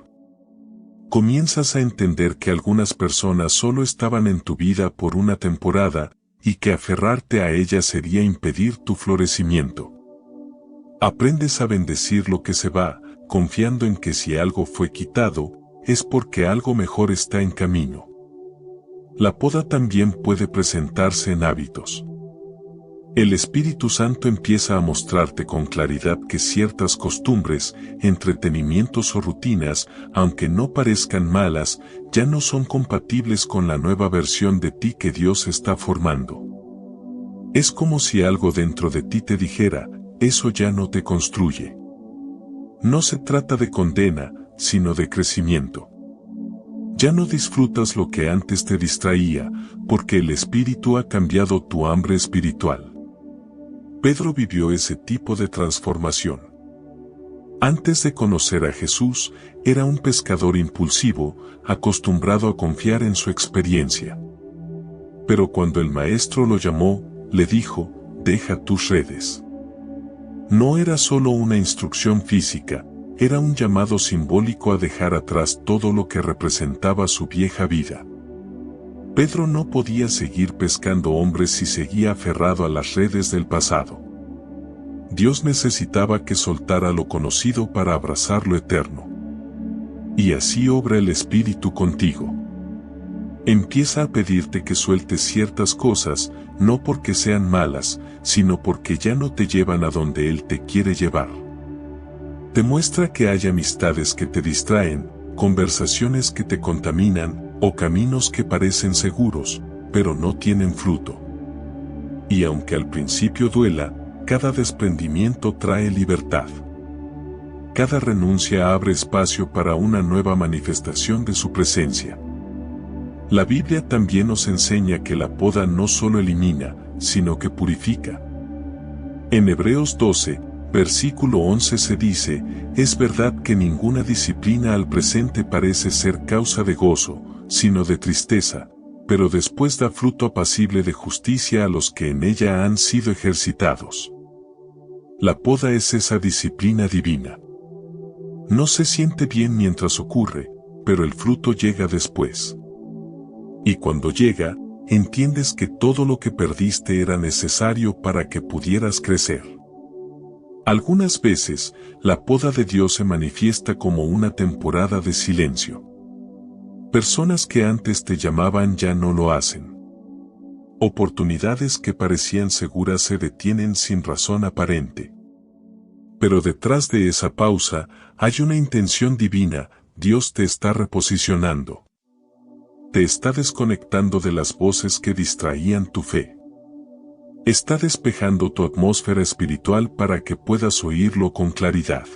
Comienzas a entender que algunas personas solo estaban en tu vida por una temporada, y que aferrarte a ellas sería impedir tu florecimiento. Aprendes a bendecir lo que se va, confiando en que si algo fue quitado, es porque algo mejor está en camino. La poda también puede presentarse en hábitos. El Espíritu Santo empieza a mostrarte con claridad que ciertas costumbres, entretenimientos o rutinas, aunque no parezcan malas, ya no son compatibles con la nueva versión de ti que Dios está formando. Es como si algo dentro de ti te dijera, eso ya no te construye. No se trata de condena, sino de crecimiento. Ya no disfrutas lo que antes te distraía, porque el Espíritu ha cambiado tu hambre espiritual. Pedro vivió ese tipo de transformación. Antes de conocer a Jesús, era un pescador impulsivo, acostumbrado a confiar en su experiencia. Pero cuando el Maestro lo llamó, le dijo, deja tus redes. No era solo una instrucción física, era un llamado simbólico a dejar atrás todo lo que representaba su vieja vida. Pedro no podía seguir pescando hombres si seguía aferrado a las redes del pasado. Dios necesitaba que soltara lo conocido para abrazar lo eterno. Y así obra el Espíritu contigo. Empieza a pedirte que sueltes ciertas cosas, no porque sean malas, sino porque ya no te llevan a donde Él te quiere llevar. Te muestra que hay amistades que te distraen, conversaciones que te contaminan, o caminos que parecen seguros, pero no tienen fruto. Y aunque al principio duela, cada desprendimiento trae libertad. Cada renuncia abre espacio para una nueva manifestación de su presencia. La Biblia también nos enseña que la poda no solo elimina, sino que purifica. En Hebreos 12, versículo 11 se dice, es verdad que ninguna disciplina al presente parece ser causa de gozo, sino de tristeza, pero después da fruto apacible de justicia a los que en ella han sido ejercitados. La poda es esa disciplina divina. No se siente bien mientras ocurre, pero el fruto llega después. Y cuando llega, entiendes que todo lo que perdiste era necesario para que pudieras crecer. Algunas veces, la poda de Dios se manifiesta como una temporada de silencio. Personas que antes te llamaban ya no lo hacen. Oportunidades que parecían seguras se detienen sin razón aparente. Pero detrás de esa pausa, hay una intención divina, Dios te está reposicionando. Te está desconectando de las voces que distraían tu fe. Está despejando tu atmósfera espiritual para que puedas oírlo con claridad.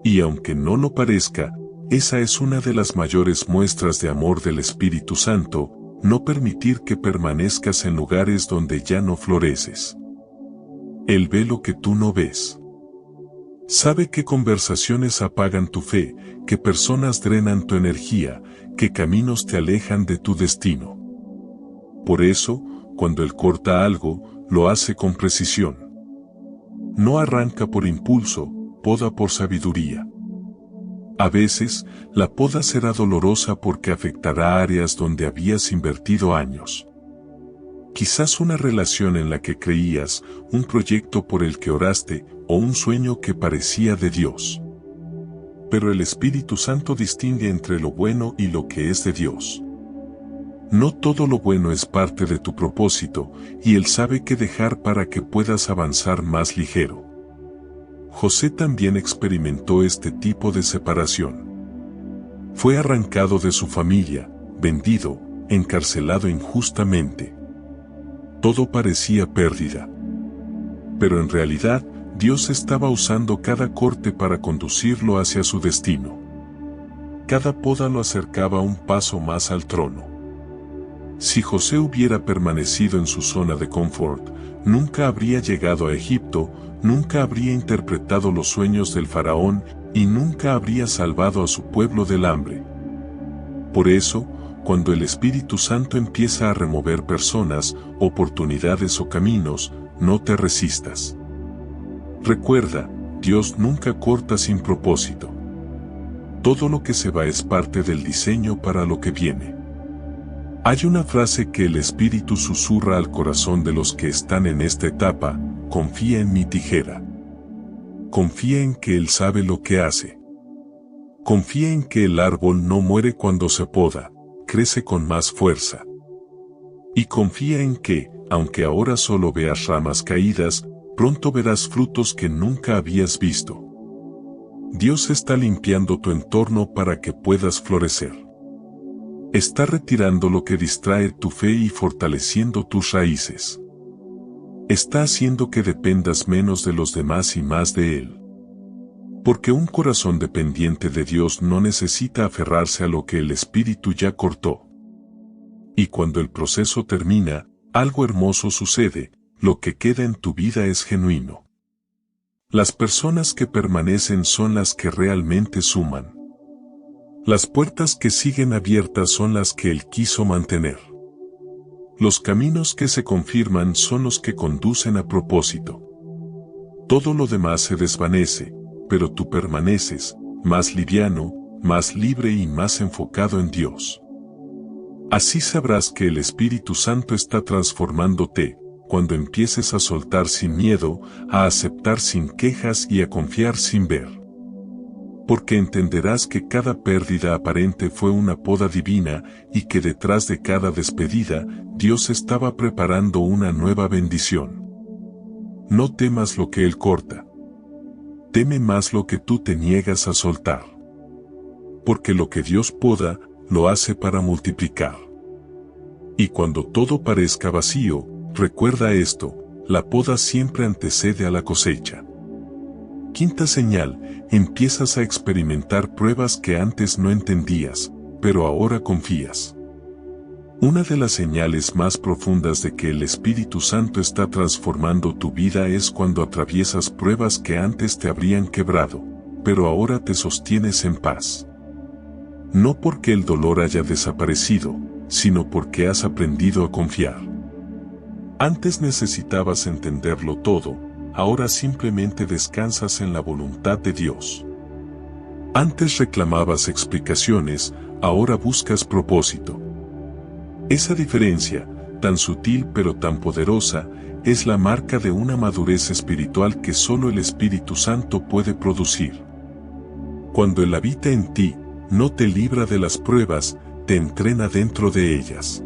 Y aunque no lo parezca, esa es una de las mayores muestras de amor del Espíritu Santo, no permitir que permanezcas en lugares donde ya no floreces. Él ve lo que tú no ves. Sabe qué conversaciones apagan tu fe, qué personas drenan tu energía, qué caminos te alejan de tu destino. Por eso, cuando Él corta algo, lo hace con precisión. No arranca por impulso, poda por sabiduría. A veces, la poda será dolorosa porque afectará áreas donde habías invertido años. Quizás una relación en la que creías, un proyecto por el que oraste, o un sueño que parecía de Dios. Pero el Espíritu Santo distingue entre lo bueno y lo que es de Dios. No todo lo bueno es parte de tu propósito, y Él sabe qué dejar para que puedas avanzar más ligero. José también experimentó este tipo de separación. Fue arrancado de su familia, vendido, encarcelado injustamente. Todo parecía pérdida. Pero en realidad, Dios estaba usando cada corte para conducirlo hacia su destino. Cada poda lo acercaba un paso más al trono. Si José hubiera permanecido en su zona de confort, nunca habría llegado a Egipto, nunca habría interpretado los sueños del faraón y nunca habría salvado a su pueblo del hambre. Por eso, cuando el Espíritu Santo empieza a remover personas, oportunidades o caminos, no te resistas. Recuerda, Dios nunca corta sin propósito. Todo lo que se va es parte del diseño para lo que viene. Hay una frase que el Espíritu susurra al corazón de los que están en esta etapa: confía en mi tijera. Confía en que Él sabe lo que hace. Confía en que el árbol no muere cuando se poda, crece con más fuerza. Y confía en que, aunque ahora solo veas ramas caídas, pronto verás frutos que nunca habías visto. Dios está limpiando tu entorno para que puedas florecer. Está retirando lo que distrae tu fe y fortaleciendo tus raíces. Está haciendo que dependas menos de los demás y más de Él. Porque un corazón dependiente de Dios no necesita aferrarse a lo que el Espíritu ya cortó. Y cuando el proceso termina, algo hermoso sucede, lo que queda en tu vida es genuino. Las personas que permanecen son las que realmente suman. Las puertas que siguen abiertas son las que Él quiso mantener. Los caminos que se confirman son los que conducen a propósito. Todo lo demás se desvanece, pero tú permaneces, más liviano, más libre y más enfocado en Dios. Así sabrás que el Espíritu Santo está transformándote, cuando empieces a soltar sin miedo, a aceptar sin quejas y a confiar sin ver. porque entenderás que cada pérdida aparente fue una poda divina y que detrás de cada despedida, Dios estaba preparando una nueva bendición. No temas lo que Él corta. Teme más lo que tú te niegas a soltar. Porque lo que Dios poda, lo hace para multiplicar. Y cuando todo parezca vacío, recuerda esto, la poda siempre antecede a la cosecha. Quinta señal, empiezas a experimentar pruebas que antes no entendías, pero ahora confías. Una de las señales más profundas de que el Espíritu Santo está transformando tu vida es cuando atraviesas pruebas que antes te habrían quebrado, pero ahora te sostienes en paz. No porque el dolor haya desaparecido, sino porque has aprendido a confiar. Antes necesitabas entenderlo todo, ahora simplemente descansas en la voluntad de Dios. Antes reclamabas explicaciones, ahora buscas propósito. Esa diferencia, tan sutil pero tan poderosa, es la marca de una madurez espiritual que solo el Espíritu Santo puede producir. Cuando Él habita en ti, no te libra de las pruebas, te entrena dentro de ellas.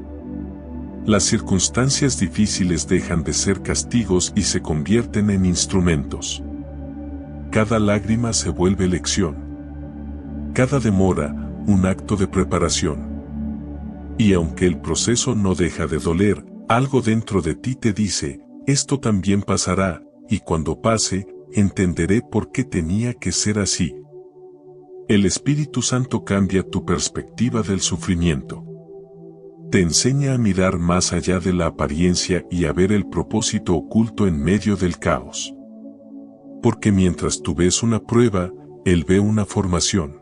Las circunstancias difíciles dejan de ser castigos y se convierten en instrumentos. Cada lágrima se vuelve lección. Cada demora, un acto de preparación. Y aunque el proceso no deja de doler, algo dentro de ti te dice, esto también pasará, y cuando pase, entenderé por qué tenía que ser así. El Espíritu Santo cambia tu perspectiva del sufrimiento. Te enseña a mirar más allá de la apariencia y a ver el propósito oculto en medio del caos. Porque mientras tú ves una prueba, Él ve una formación.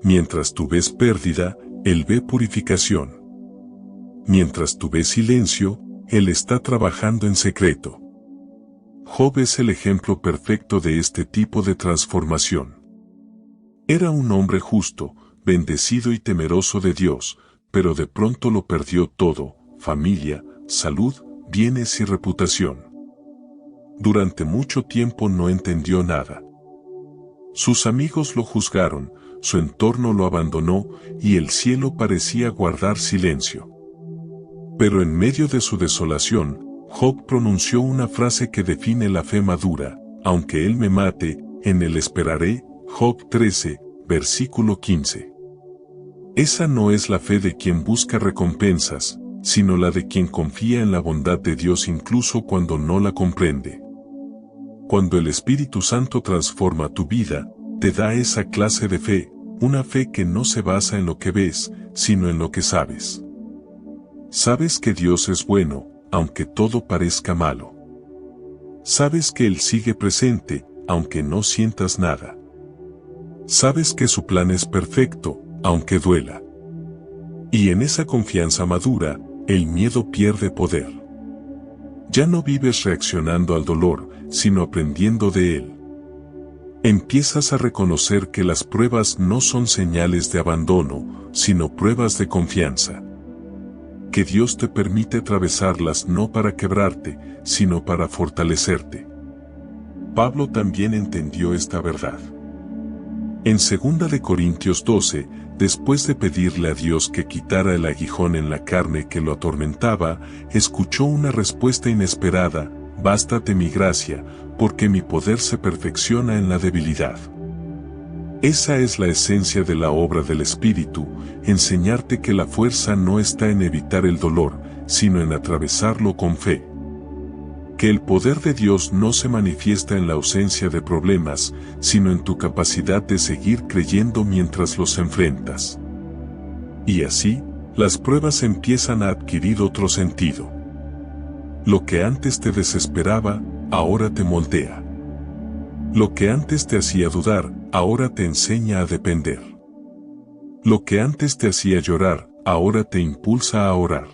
Mientras tú ves pérdida, Él ve purificación. Mientras tú ves silencio, Él está trabajando en secreto. Job es el ejemplo perfecto de este tipo de transformación. Era un hombre justo, bendecido y temeroso de Dios, pero de pronto lo perdió todo, familia, salud, bienes y reputación. Durante mucho tiempo no entendió nada. Sus amigos lo juzgaron, su entorno lo abandonó y el cielo parecía guardar silencio. Pero en medio de su desolación, Job pronunció una frase que define la fe madura, aunque Él me mate, en Él esperaré. Job 13, versículo 15. Esa no es la fe de quien busca recompensas, sino la de quien confía en la bondad de Dios incluso cuando no la comprende. Cuando el Espíritu Santo transforma tu vida, te da esa clase de fe, una fe que no se basa en lo que ves, sino en lo que sabes. Sabes que Dios es bueno, aunque todo parezca malo. Sabes que Él sigue presente, aunque no sientas nada. Sabes que su plan es perfecto, aunque duela. Y en esa confianza madura, el miedo pierde poder. Ya no vives reaccionando al dolor, sino aprendiendo de él. Empiezas a reconocer que las pruebas no son señales de abandono, sino pruebas de confianza. Que Dios te permite atravesarlas no para quebrarte, sino para fortalecerte. Pablo también entendió esta verdad. En 2 de Corintios 12, después de pedirle a Dios que quitara el aguijón en la carne que lo atormentaba, escuchó una respuesta inesperada: bástate mi gracia, porque mi poder se perfecciona en la debilidad. Esa es la esencia de la obra del Espíritu, enseñarte que la fuerza no está en evitar el dolor, sino en atravesarlo con fe. Que el poder de Dios no se manifiesta en la ausencia de problemas, sino en tu capacidad de seguir creyendo mientras los enfrentas. Y así, las pruebas empiezan a adquirir otro sentido. Lo que antes te desesperaba, ahora te moldea. Lo que antes te hacía dudar, ahora te enseña a depender. Lo que antes te hacía llorar, ahora te impulsa a orar.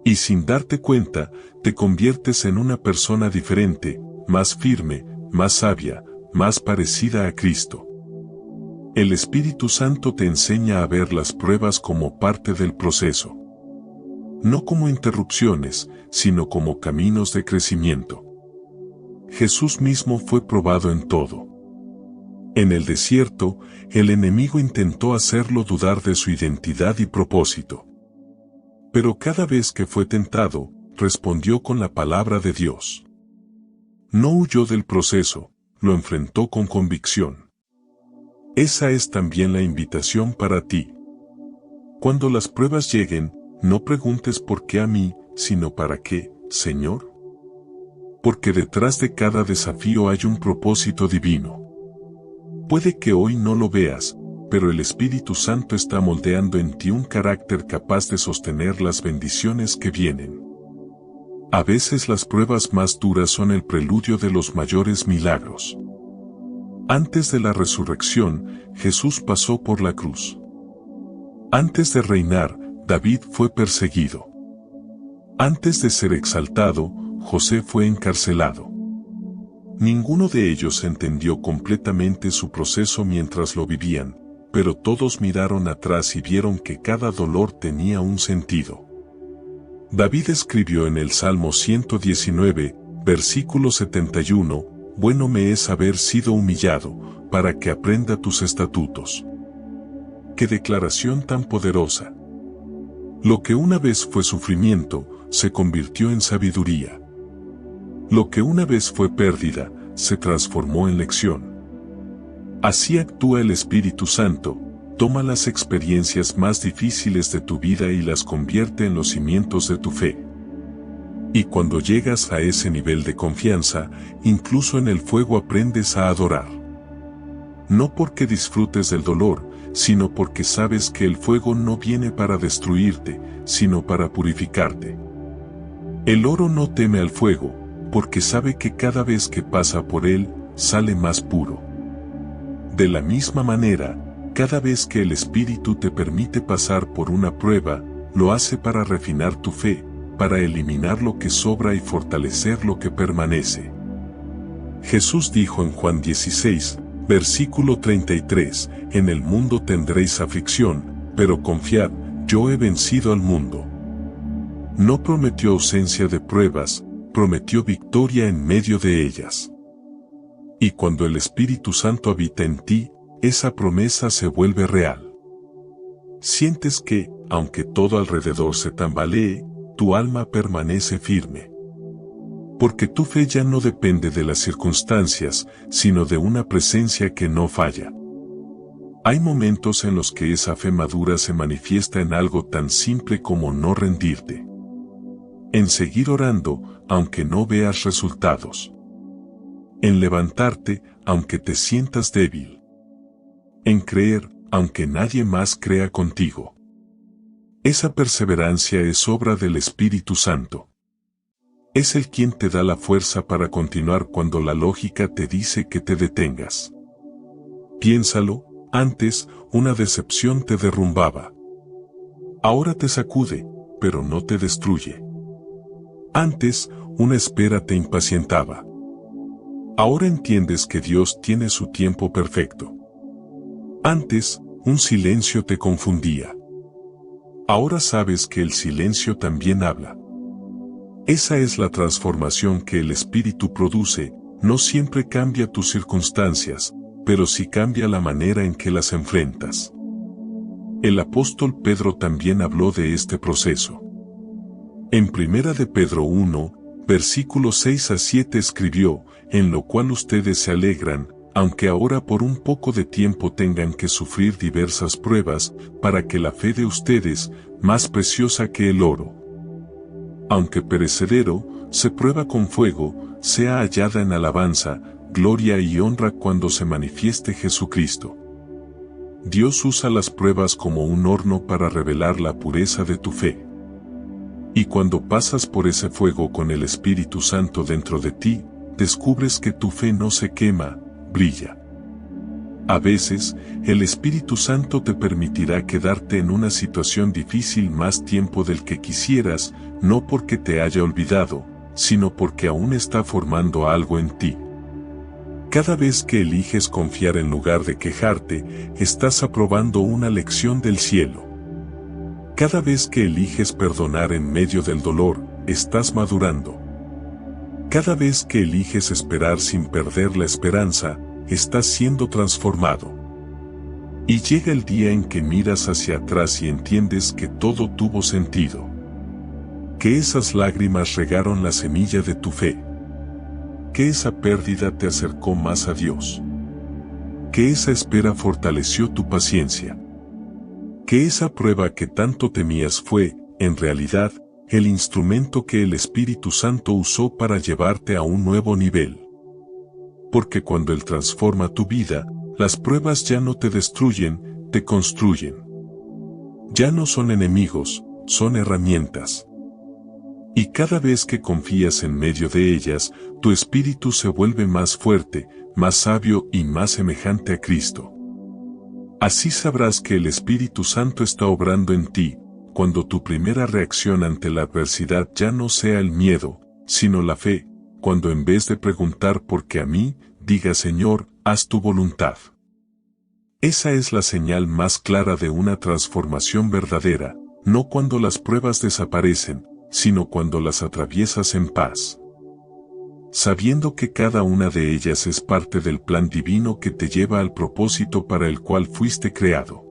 Y sin darte cuenta, te conviertes en una persona diferente, más firme, más sabia, más parecida a Cristo. El Espíritu Santo te enseña a ver las pruebas como parte del proceso. No como interrupciones, sino como caminos de crecimiento. Jesús mismo fue probado en todo. En el desierto, el enemigo intentó hacerlo dudar de su identidad y propósito. Pero cada vez que fue tentado, respondió con la palabra de Dios. No huyó del proceso, lo enfrentó con convicción. Esa es también la invitación para ti. Cuando las pruebas lleguen, no preguntes por qué a mí, sino para qué, Señor. Porque detrás de cada desafío hay un propósito divino. Puede que hoy no lo veas, pero el Espíritu Santo está moldeando en ti un carácter capaz de sostener las bendiciones que vienen. A veces las pruebas más duras son el preludio de los mayores milagros. Antes de la resurrección, Jesús pasó por la cruz. Antes de reinar, David fue perseguido. Antes de ser exaltado, José fue encarcelado. Ninguno de ellos entendió completamente su proceso mientras lo vivían, pero todos miraron atrás y vieron que cada dolor tenía un sentido. David escribió en el Salmo 119, versículo 71, «Bueno me es haber sido humillado, para que aprenda tus estatutos». ¡Qué declaración tan poderosa! Lo que una vez fue sufrimiento, se convirtió en sabiduría. Lo que una vez fue pérdida, se transformó en lección. Así actúa el Espíritu Santo, toma las experiencias más difíciles de tu vida y las convierte en los cimientos de tu fe. Y cuando llegas a ese nivel de confianza, incluso en el fuego aprendes a adorar. No porque disfrutes del dolor, sino porque sabes que el fuego no viene para destruirte, sino para purificarte. El oro no teme al fuego, porque sabe que cada vez que pasa por él, sale más puro. De la misma manera, cada vez que el Espíritu te permite pasar por una prueba, lo hace para refinar tu fe, para eliminar lo que sobra y fortalecer lo que permanece. Jesús dijo en Juan 16, versículo 33, «En el mundo tendréis aflicción, pero confiad, yo he vencido al mundo». No prometió ausencia de pruebas, prometió victoria en medio de ellas. Y cuando el Espíritu Santo habita en ti, esa promesa se vuelve real. Sientes que, aunque todo alrededor se tambalee, tu alma permanece firme. Porque tu fe ya no depende de las circunstancias, sino de una presencia que no falla. Hay momentos en los que esa fe madura se manifiesta en algo tan simple como no rendirte. En seguir orando, aunque no veas resultados. En levantarte, aunque te sientas débil. En creer, aunque nadie más crea contigo. Esa perseverancia es obra del Espíritu Santo. Es Él quien te da la fuerza para continuar cuando la lógica te dice que te detengas. Piénsalo, antes, una decepción te derrumbaba. Ahora te sacude, pero no te destruye. Antes, una espera te impacientaba. Ahora entiendes que Dios tiene su tiempo perfecto. Antes, un silencio te confundía. Ahora sabes que el silencio también habla. Esa es la transformación que el Espíritu produce, no siempre cambia tus circunstancias, pero sí cambia la manera en que las enfrentas. El apóstol Pedro también habló de este proceso. En 1 de Pedro 1, versículos 6 a 7 escribió, «En lo cual ustedes se alegran, aunque ahora por un poco de tiempo tengan que sufrir diversas pruebas, para que la fe de ustedes, más preciosa que el oro, aunque perecedero, se prueba con fuego, sea hallada en alabanza, gloria y honra cuando se manifieste Jesucristo». Dios usa las pruebas como un horno para revelar la pureza de tu fe. Y cuando pasas por ese fuego con el Espíritu Santo dentro de ti, descubres que tu fe no se quema, brilla. A veces, el Espíritu Santo te permitirá quedarte en una situación difícil más tiempo del que quisieras, no porque te haya olvidado, sino porque aún está formando algo en ti. Cada vez que eliges confiar en lugar de quejarte, estás aprobando una lección del cielo. Cada vez que eliges perdonar en medio del dolor, estás madurando. Cada vez que eliges esperar sin perder la esperanza, estás siendo transformado. Y llega el día en que miras hacia atrás y entiendes que todo tuvo sentido. Que esas lágrimas regaron la semilla de tu fe. Que esa pérdida te acercó más a Dios. Que esa espera fortaleció tu paciencia. Que esa prueba que tanto temías fue, en realidad, el instrumento que el Espíritu Santo usó para llevarte a un nuevo nivel. Porque cuando Él transforma tu vida, las pruebas ya no te destruyen, te construyen. Ya no son enemigos, son herramientas. Y cada vez que confías en medio de ellas, tu espíritu se vuelve más fuerte, más sabio y más semejante a Cristo. Así sabrás que el Espíritu Santo está obrando en ti, cuando tu primera reacción ante la adversidad ya no sea el miedo, sino la fe, cuando en vez de preguntar ¿por qué a mí?, diga Señor, haz tu voluntad. Esa es la señal más clara de una transformación verdadera, no cuando las pruebas desaparecen, sino cuando las atraviesas en paz. Sabiendo que cada una de ellas es parte del plan divino que te lleva al propósito para el cual fuiste creado.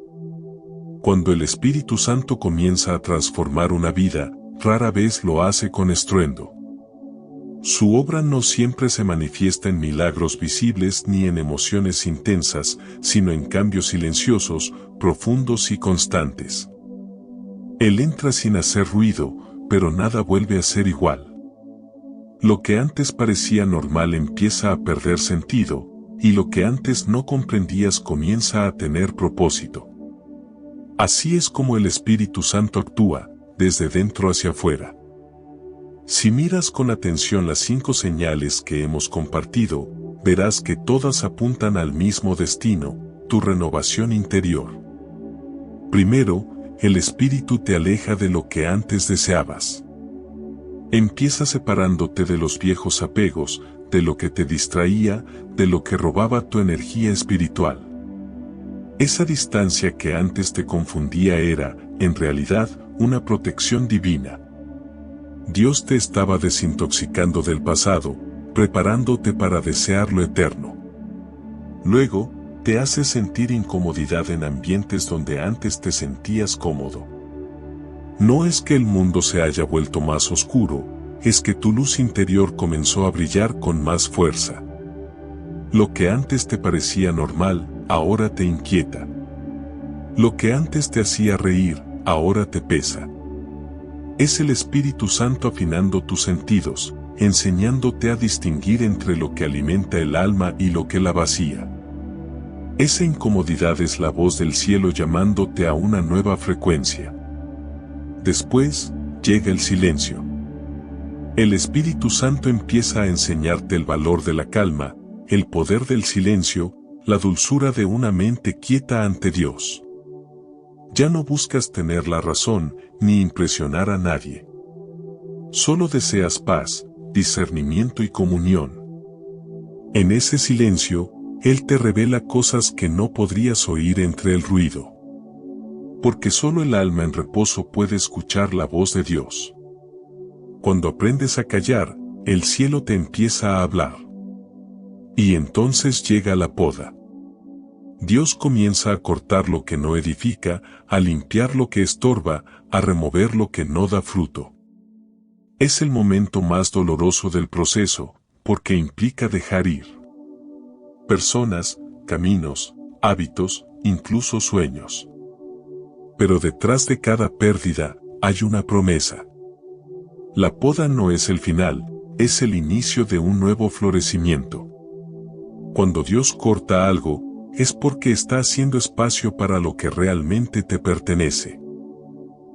Cuando el Espíritu Santo comienza a transformar una vida, rara vez lo hace con estruendo. Su obra no siempre se manifiesta en milagros visibles ni en emociones intensas, sino en cambios silenciosos, profundos y constantes. Él entra sin hacer ruido, pero nada vuelve a ser igual. Lo que antes parecía normal empieza a perder sentido, y lo que antes no comprendías comienza a tener propósito. Así es como el Espíritu Santo actúa, desde dentro hacia afuera. Si miras con atención las 5 señales que hemos compartido, verás que todas apuntan al mismo destino, tu renovación interior. Primero, el Espíritu te aleja de lo que antes deseabas. Empieza separándote de los viejos apegos, de lo que te distraía, de lo que robaba tu energía espiritual. Esa distancia que antes te confundía era, en realidad, una protección divina. Dios te estaba desintoxicando del pasado, preparándote para desear lo eterno. Luego, te hace sentir incomodidad en ambientes donde antes te sentías cómodo. No es que el mundo se haya vuelto más oscuro, es que tu luz interior comenzó a brillar con más fuerza. Lo que antes te parecía normal, ahora te inquieta. Lo que antes te hacía reír, ahora te pesa. Es el Espíritu Santo afinando tus sentidos, enseñándote a distinguir entre lo que alimenta el alma y lo que la vacía. Esa incomodidad es la voz del cielo llamándote a una nueva frecuencia. Después, llega el silencio. El Espíritu Santo empieza a enseñarte el valor de la calma, el poder del silencio, la dulzura de una mente quieta ante Dios. Ya no buscas tener la razón, ni impresionar a nadie. Solo deseas paz, discernimiento y comunión. En ese silencio, Él te revela cosas que no podrías oír entre el ruido. Porque solo el alma en reposo puede escuchar la voz de Dios. Cuando aprendes a callar, el cielo te empieza a hablar. Y entonces llega la poda. Dios comienza a cortar lo que no edifica, a limpiar lo que estorba, a remover lo que no da fruto. Es el momento más doloroso del proceso, porque implica dejar ir personas, caminos, hábitos, incluso sueños. Pero detrás de cada pérdida, hay una promesa. La poda no es el final, es el inicio de un nuevo florecimiento. Cuando Dios corta algo, es porque está haciendo espacio para lo que realmente te pertenece.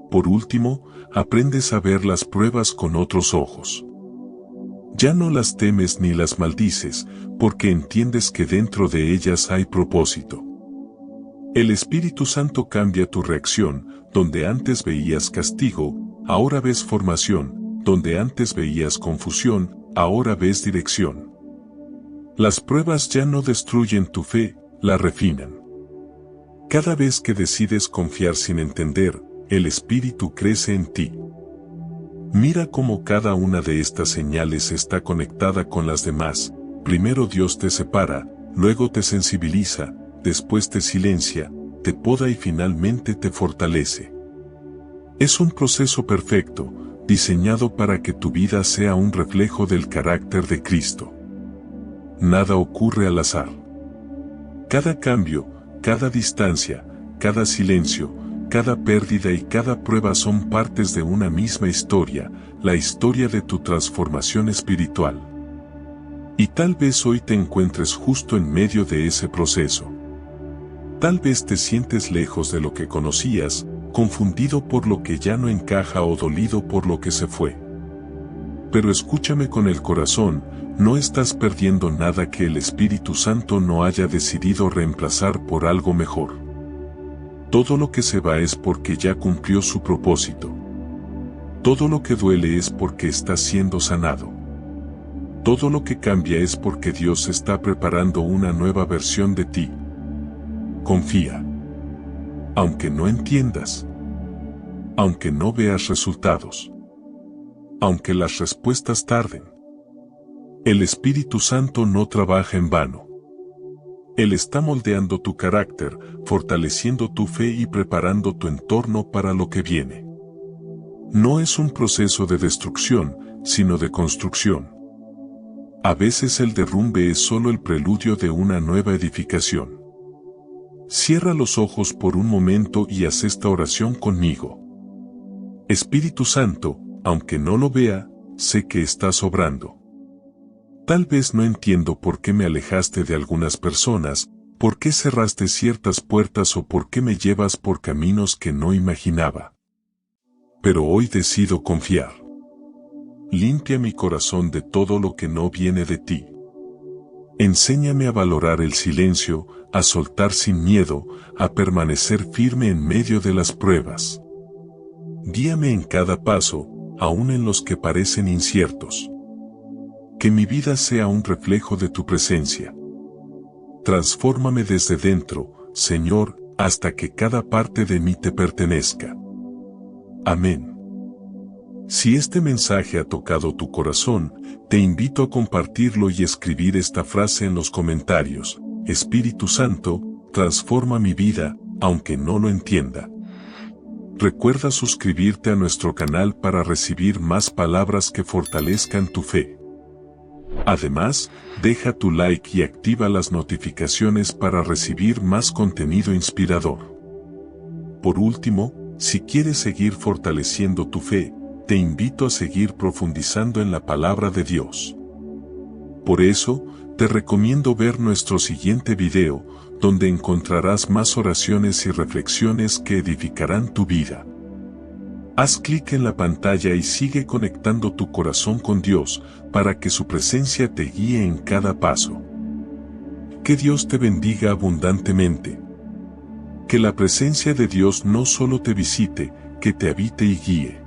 Por último, aprendes a ver las pruebas con otros ojos. Ya no las temes ni las maldices, porque entiendes que dentro de ellas hay propósito. El Espíritu Santo cambia tu reacción, donde antes veías castigo, ahora ves formación, donde antes veías confusión, ahora ves dirección. Las pruebas ya no destruyen tu fe, la refinan. Cada vez que decides confiar sin entender, el Espíritu crece en ti. Mira cómo cada una de estas señales está conectada con las demás. Primero Dios te separa, luego te sensibiliza, después te silencia, te poda y finalmente te fortalece. Es un proceso perfecto, diseñado para que tu vida sea un reflejo del carácter de Cristo. Nada ocurre al azar. Cada cambio, cada distancia, cada silencio, cada pérdida y cada prueba son partes de una misma historia, la historia de tu transformación espiritual. Y tal vez hoy te encuentres justo en medio de ese proceso. Tal vez te sientes lejos de lo que conocías, confundido por lo que ya no encaja o dolido por lo que se fue. Pero escúchame con el corazón, no estás perdiendo nada que el Espíritu Santo no haya decidido reemplazar por algo mejor. Todo lo que se va es porque ya cumplió su propósito. Todo lo que duele es porque está siendo sanado. Todo lo que cambia es porque Dios está preparando una nueva versión de ti. Confía. Aunque no entiendas. Aunque no veas resultados. Aunque las respuestas tarden. El Espíritu Santo no trabaja en vano. Él está moldeando tu carácter, fortaleciendo tu fe y preparando tu entorno para lo que viene. No es un proceso de destrucción, sino de construcción. A veces el derrumbe es solo el preludio de una nueva edificación. Cierra los ojos por un momento y haz esta oración conmigo. Espíritu Santo, aunque no lo vea, sé que estás obrando. Tal vez no entiendo por qué me alejaste de algunas personas, por qué cerraste ciertas puertas o por qué me llevas por caminos que no imaginaba. Pero hoy decido confiar. Limpia mi corazón de todo lo que no viene de ti. Enséñame a valorar el silencio, a soltar sin miedo, a permanecer firme en medio de las pruebas. Guíame en cada paso, aun en los que parecen inciertos. Que mi vida sea un reflejo de tu presencia. Transfórmame desde dentro, Señor, hasta que cada parte de mí te pertenezca. Amén. Si este mensaje ha tocado tu corazón, te invito a compartirlo y escribir esta frase en los comentarios. Espíritu Santo, transforma mi vida, aunque no lo entienda. Recuerda suscribirte a nuestro canal para recibir más palabras que fortalezcan tu fe. Además, deja tu like y activa las notificaciones para recibir más contenido inspirador. Por último, si quieres seguir fortaleciendo tu fe, te invito a seguir profundizando en la palabra de Dios. Por eso, te recomiendo ver nuestro siguiente video, donde encontrarás más oraciones y reflexiones que edificarán tu vida. Haz clic en la pantalla y sigue conectando tu corazón con Dios, para que su presencia te guíe en cada paso. Que Dios te bendiga abundantemente. Que la presencia de Dios no solo te visite, que te habite y guíe.